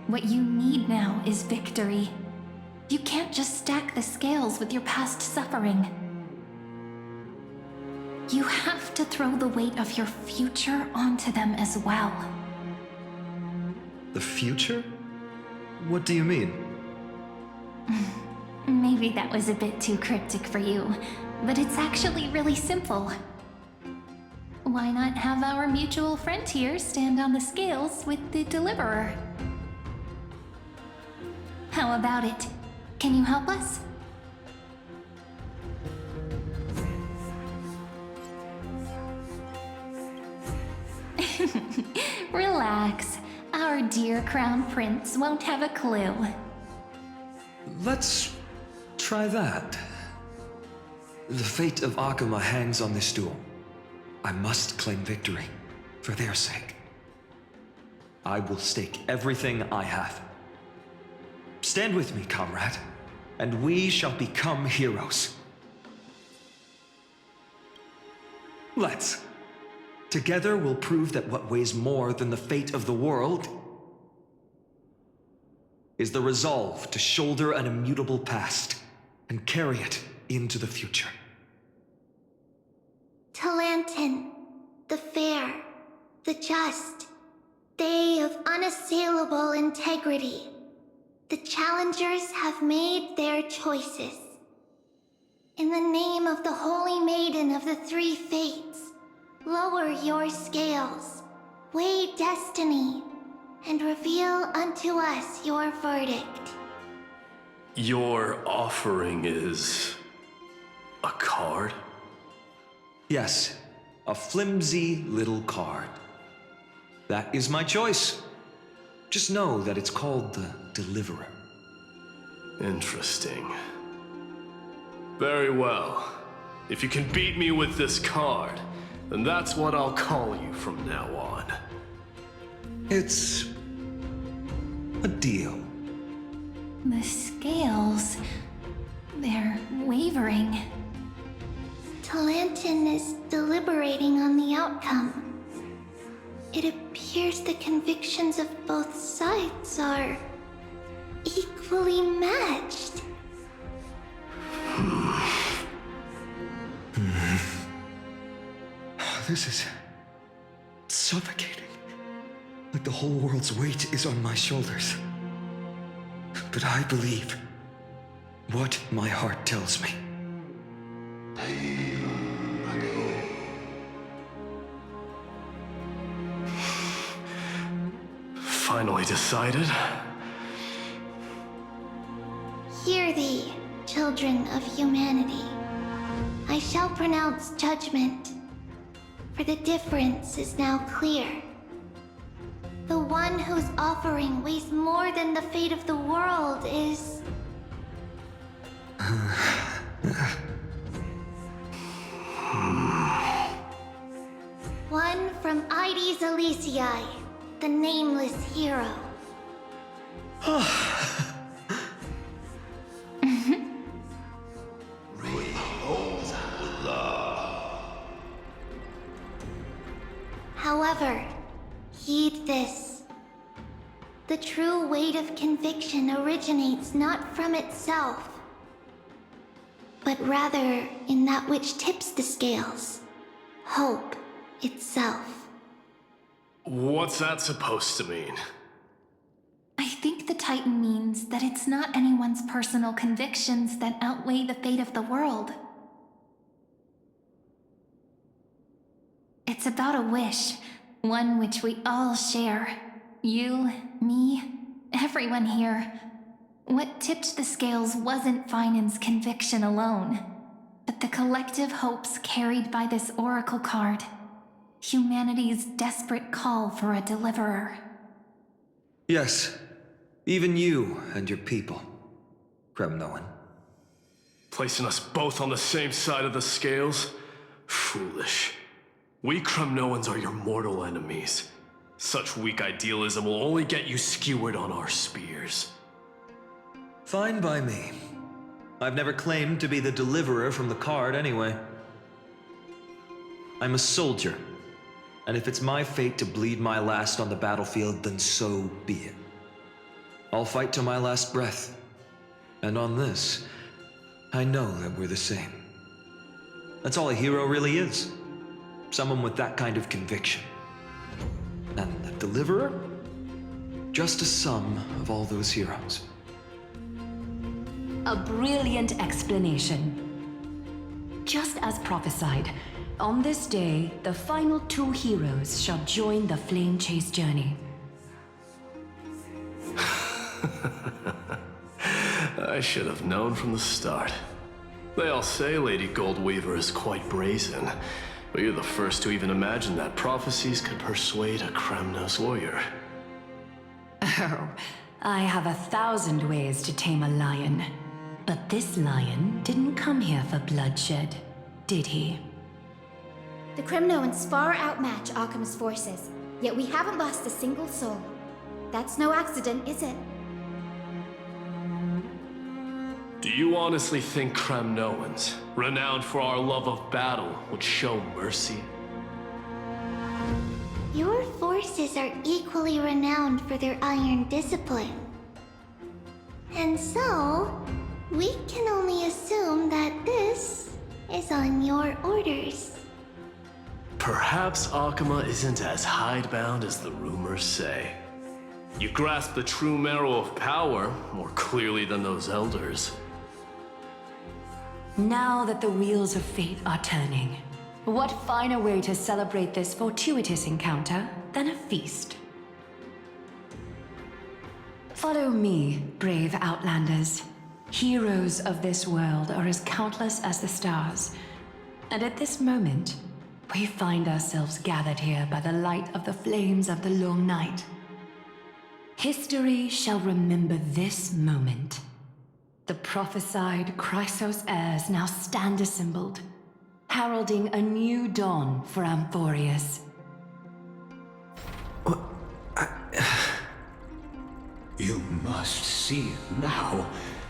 what you need now is victory. You can't just stack the scales with your past suffering. You have to throw the weight of your future onto them as well. The future? What do you mean? Maybe that was a bit too cryptic for you, but it's actually really simple. Why not have our mutual friend here stand on the scales with the deliverer? How about it? Can you help us? Relax. Our dear Crown Prince won't have a clue. Let's try that. The fate of Akuma hangs on this duel. I must claim victory, for their sake. I will stake everything I have. Stand with me, comrade, and we shall become heroes. Let's. Together we'll prove that what weighs more than the fate of the world is the resolve to shoulder an immutable past and carry it into the future. Talantin, the fair, the just, they of unassailable integrity. The challengers have made their choices. In the name of the Holy Maiden of the Three Fates, lower your scales, weigh destiny, and reveal unto us your verdict. Your offering is... a card? Yes, a flimsy little card. That is my choice. Just know that it's called the Deliverer. Interesting. Very well. If you can beat me with this card, then that's what I'll call you from now on. It's a deal. The scales... they're wavering. Talantin is deliberating on the outcome. It appears the convictions of both sides are equally matched. This is suffocating. Like the whole world's weight is on my shoulders. But I believe what my heart tells me. Finally decided? Hear thee, children of humanity. I shall pronounce judgment, for the difference is now clear. The one whose offering weighs more than the fate of the world is... one from Ides Elysiae, the nameless hero. However, heed this. The true weight of conviction originates not from itself, but rather in that which tips the scales, hope itself. What's that supposed to mean? I think the Titan means that it's not anyone's personal convictions that outweigh the fate of the world. It's about a wish, one which we all share. You, me, everyone here. What tipped the scales wasn't Finan's conviction alone, but the collective hopes carried by this oracle card. Humanity's desperate call for a deliverer. Yes, even you and your people, Kremnoan. Placing us both on the same side of the scales? Foolish. We Kremnoans are your mortal enemies. Such weak idealism will only get you skewered on our spears. Fine by me. I've never claimed to be the deliverer from the card anyway. I'm a soldier, and if it's my fate to bleed my last on the battlefield, then so be it. I'll fight till my last breath. And on this, I know that we're the same. That's all a hero really is. Someone with that kind of conviction. And the deliverer? Just a sum of all those heroes. A brilliant explanation. Just as prophesied, on this day, the final two heroes shall join the Flame Chase journey. I should have known from the start. They all say Lady Goldweaver is quite brazen, but you're the first to even imagine that prophecies could persuade a Kremnos warrior. Oh, I have 1,000 ways to tame a lion. But this lion didn't come here for bloodshed, did he? The Kremnoans far outmatch Akama's forces, yet we haven't lost a single soul. That's no accident, is it? Do you honestly think Kremnoans, renowned for our love of battle, would show mercy? Your forces are equally renowned for their iron discipline. And so, we can only assume that this is on your orders. Perhaps Akama isn't as hidebound as the rumors say. You grasp the true marrow of power more clearly than those elders. Now that the wheels of fate are turning, what finer way to celebrate this fortuitous encounter than a feast? Follow me, brave Outlanders. Heroes of this world are as countless as the stars, and at this moment, we find ourselves gathered here by the light of the flames of the long night. History shall remember this moment. The prophesied Chrysos heirs now stand assembled, heralding a new dawn for Amphorius. You must see it now,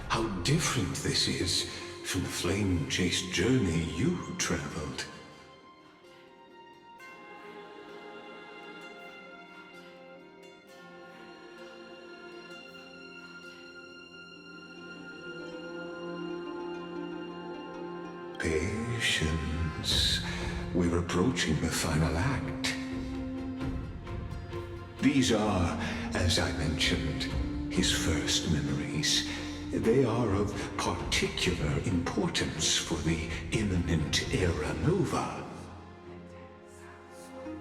how different this is from the flame-chased journey you traveled. Patience. We're approaching the final act. These are, as I mentioned, his first memories. They are of particular importance for the imminent Era Nova.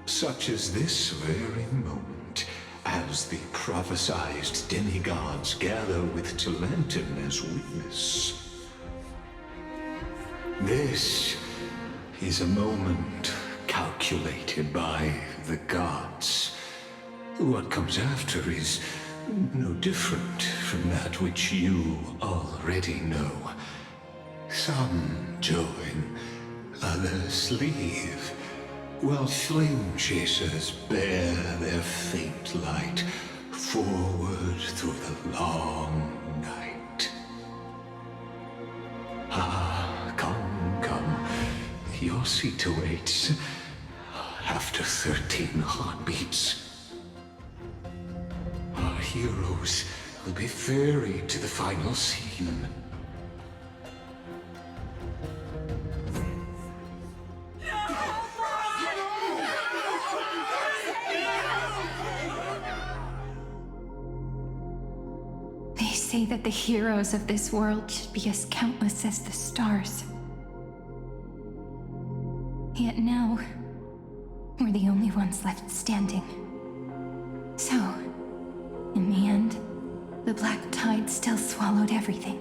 Such as this very moment, as the prophesized demigods gather with Talentum as witness. This is a moment calculated by the gods. What comes after is no different from that which you already know. Some join, others leave, while flame chasers bear their faint light forward through the long night. Ah, come. Your seat awaits. After 13 heartbeats, our heroes will be ferried to the final scene. They say that the heroes of this world should be as countless as the stars. Yet now, we're the only ones left standing. So, in the end, the black tide still swallowed everything.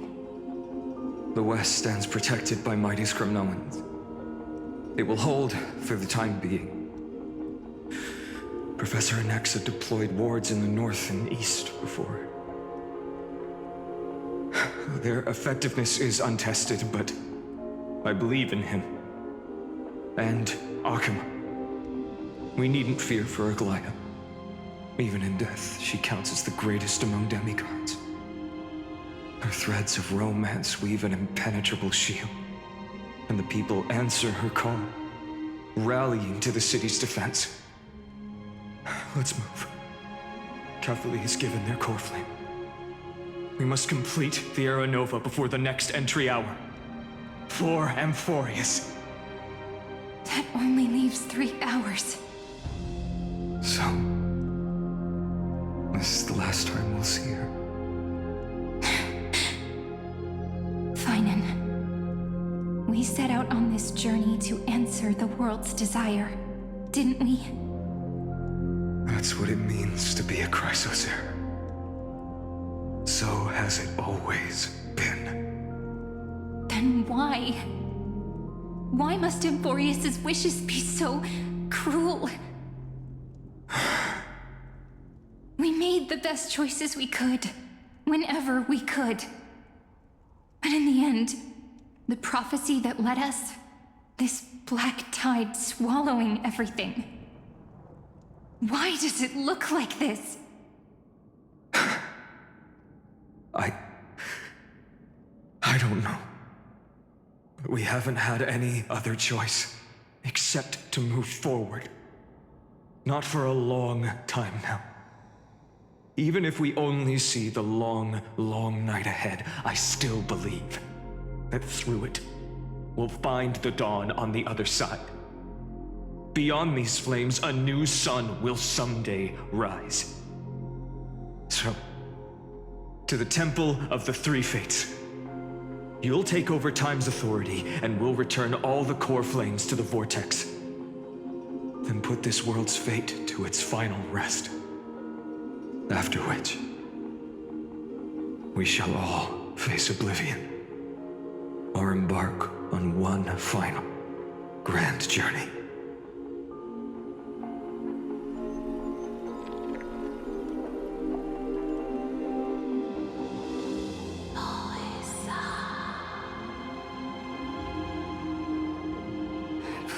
The West stands protected by mighty Scrimnoans. It will hold for the time being. Professor Anaxa deployed wards in the north and east before. Their effectiveness is untested, but I believe in him. And Akuma. We needn't fear for Aglaya. Even in death, she counts as the greatest among demigods. Her threads of romance weave an impenetrable shield, and the people answer her call, rallying to the city's defense. Let's move. Cavalry has given their core flame. We must complete the Era Nova before the next entry hour. For Amphorius. That only leaves 3 hours. So, this is the last time we'll see her. Finan, we set out on this journey to answer the world's desire, didn't we? That's what it means to be a Chrysosaur. So has it always been. Then why? Why must Amphorius' wishes be so cruel? We made the best choices we could, whenever we could. But in the end, the prophecy that led us, this black tide swallowing everything. Why does it look like this? I don't know. But we haven't had any other choice except to move forward. Not for a long time now. Even if we only see the long, long night ahead, I still believe that through it, we'll find the dawn on the other side. Beyond these flames, a new sun will someday rise. So, to the Temple of the Three Fates. You'll take over Time's authority, and we'll return all the core flames to the Vortex. Then put this world's fate to its final rest. After which, we shall all face oblivion, or embark on one final grand journey.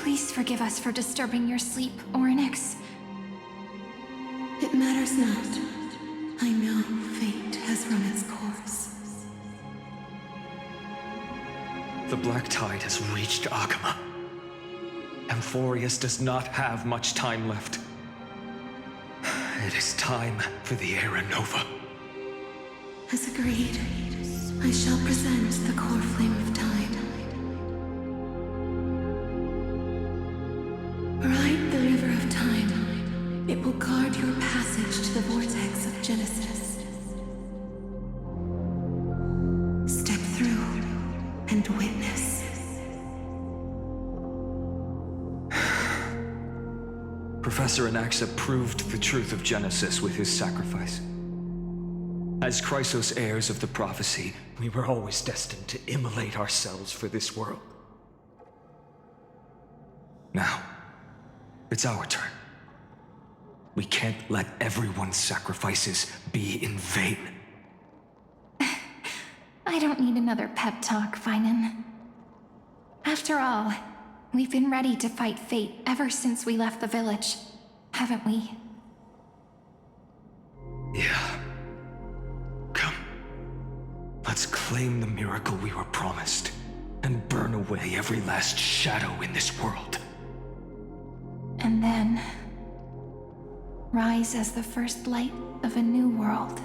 Please forgive us for disturbing your sleep, Orynyx. It matters not. I know fate has run its course. The black tide has reached Akuma. Amphorius does not have much time left. It is time for the Era Nova. As agreed, I shall present the core flame of time. Ride the river of time. It will guard your passage to the vortex of Genesis. Step through and witness. Professor Anaxa proved the truth of Genesis with his sacrifice. As Chrysos heirs of the prophecy, we were always destined to immolate ourselves for this world. Now, it's our turn. We can't let everyone's sacrifices be in vain. I don't need another pep talk, Finan. After all, we've been ready to fight fate ever since we left the village, haven't we? Yeah. Come. Let's claim the miracle we were promised, and burn away every last shadow in this world. And then rise as the first light of a new world.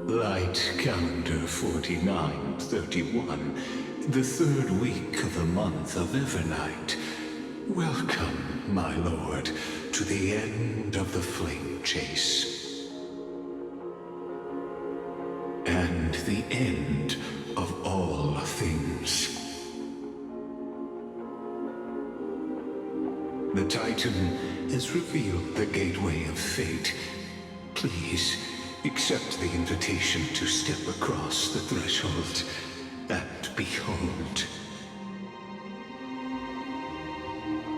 Light calendar 4931, the third week of the month of Evernight. Welcome, my lord, to the end of the flame chase. And the end of all things. The Titan has revealed the gateway of fate. Please, accept the invitation to step across the threshold and behold.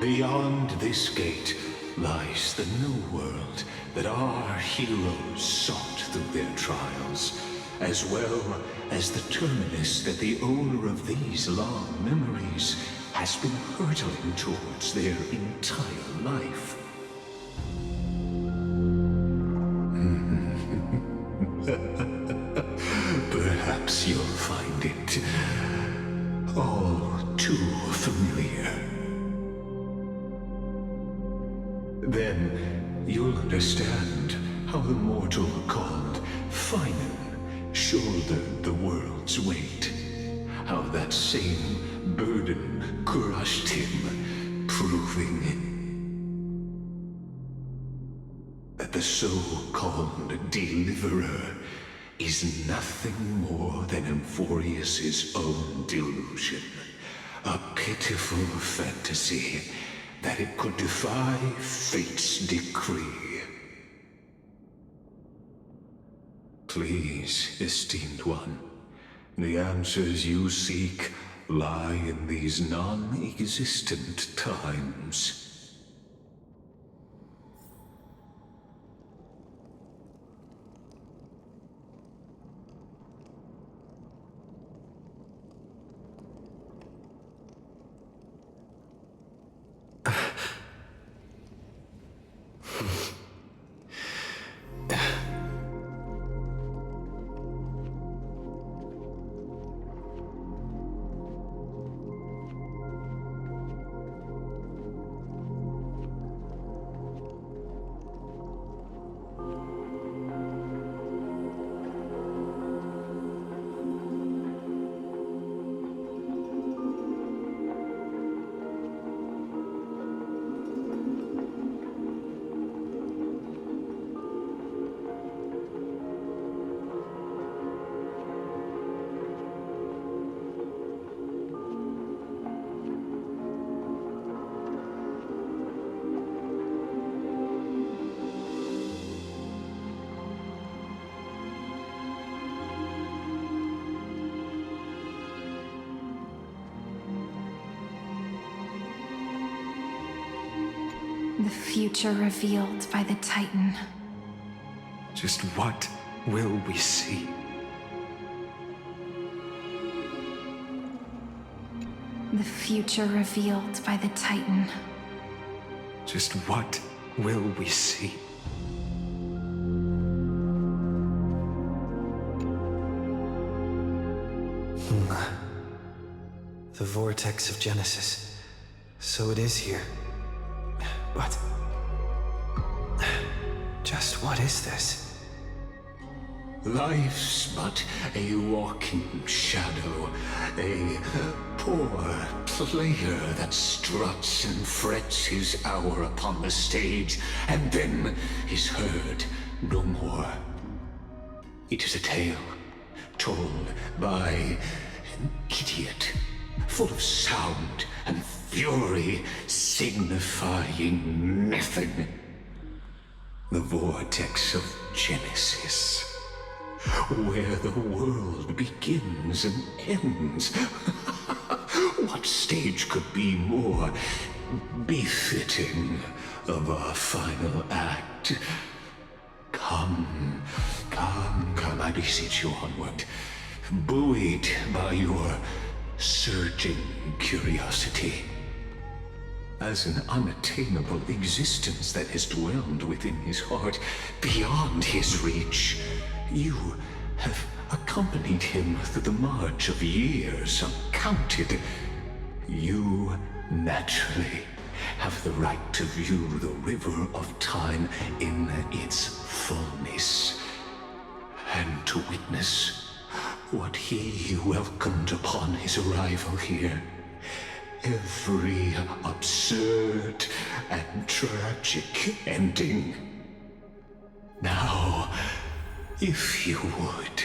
Beyond this gate lies the new world that our heroes sought through their trials, as well as the terminus that the owner of these long memories has been hurtling towards their entire life. Perhaps you'll find it all too familiar. Then you'll understand how the mortal called Finan shouldered the world's weight. How that same burden crushed him, proving that the so-called deliverer is nothing more than Emphorius's own delusion. A pitiful fantasy that it could defy fate's decree. Please, esteemed one, the answers you seek lie in these non-existent times. The future revealed by the Titan. Just what will we see? The future revealed by the Titan. Just what will we see? The vortex of Genesis. So it is here. But just what is this? Life's but a walking shadow, a poor player that struts and frets his hour upon the stage, and then is heard no more. It is a tale told by an idiot, full of sound and fury, signifying nothing. The vortex of Genesis, where the world begins and ends. What stage could be more befitting of our final act? Come, I beseech you onward, buoyed by your surging curiosity. As an unattainable existence that has dwelled within his heart, beyond his reach, you have accompanied him through the march of years uncounted. You naturally have the right to view the river of time in its fullness, and to witness what he welcomed upon his arrival here. Every absurd and tragic ending. Now, if you would,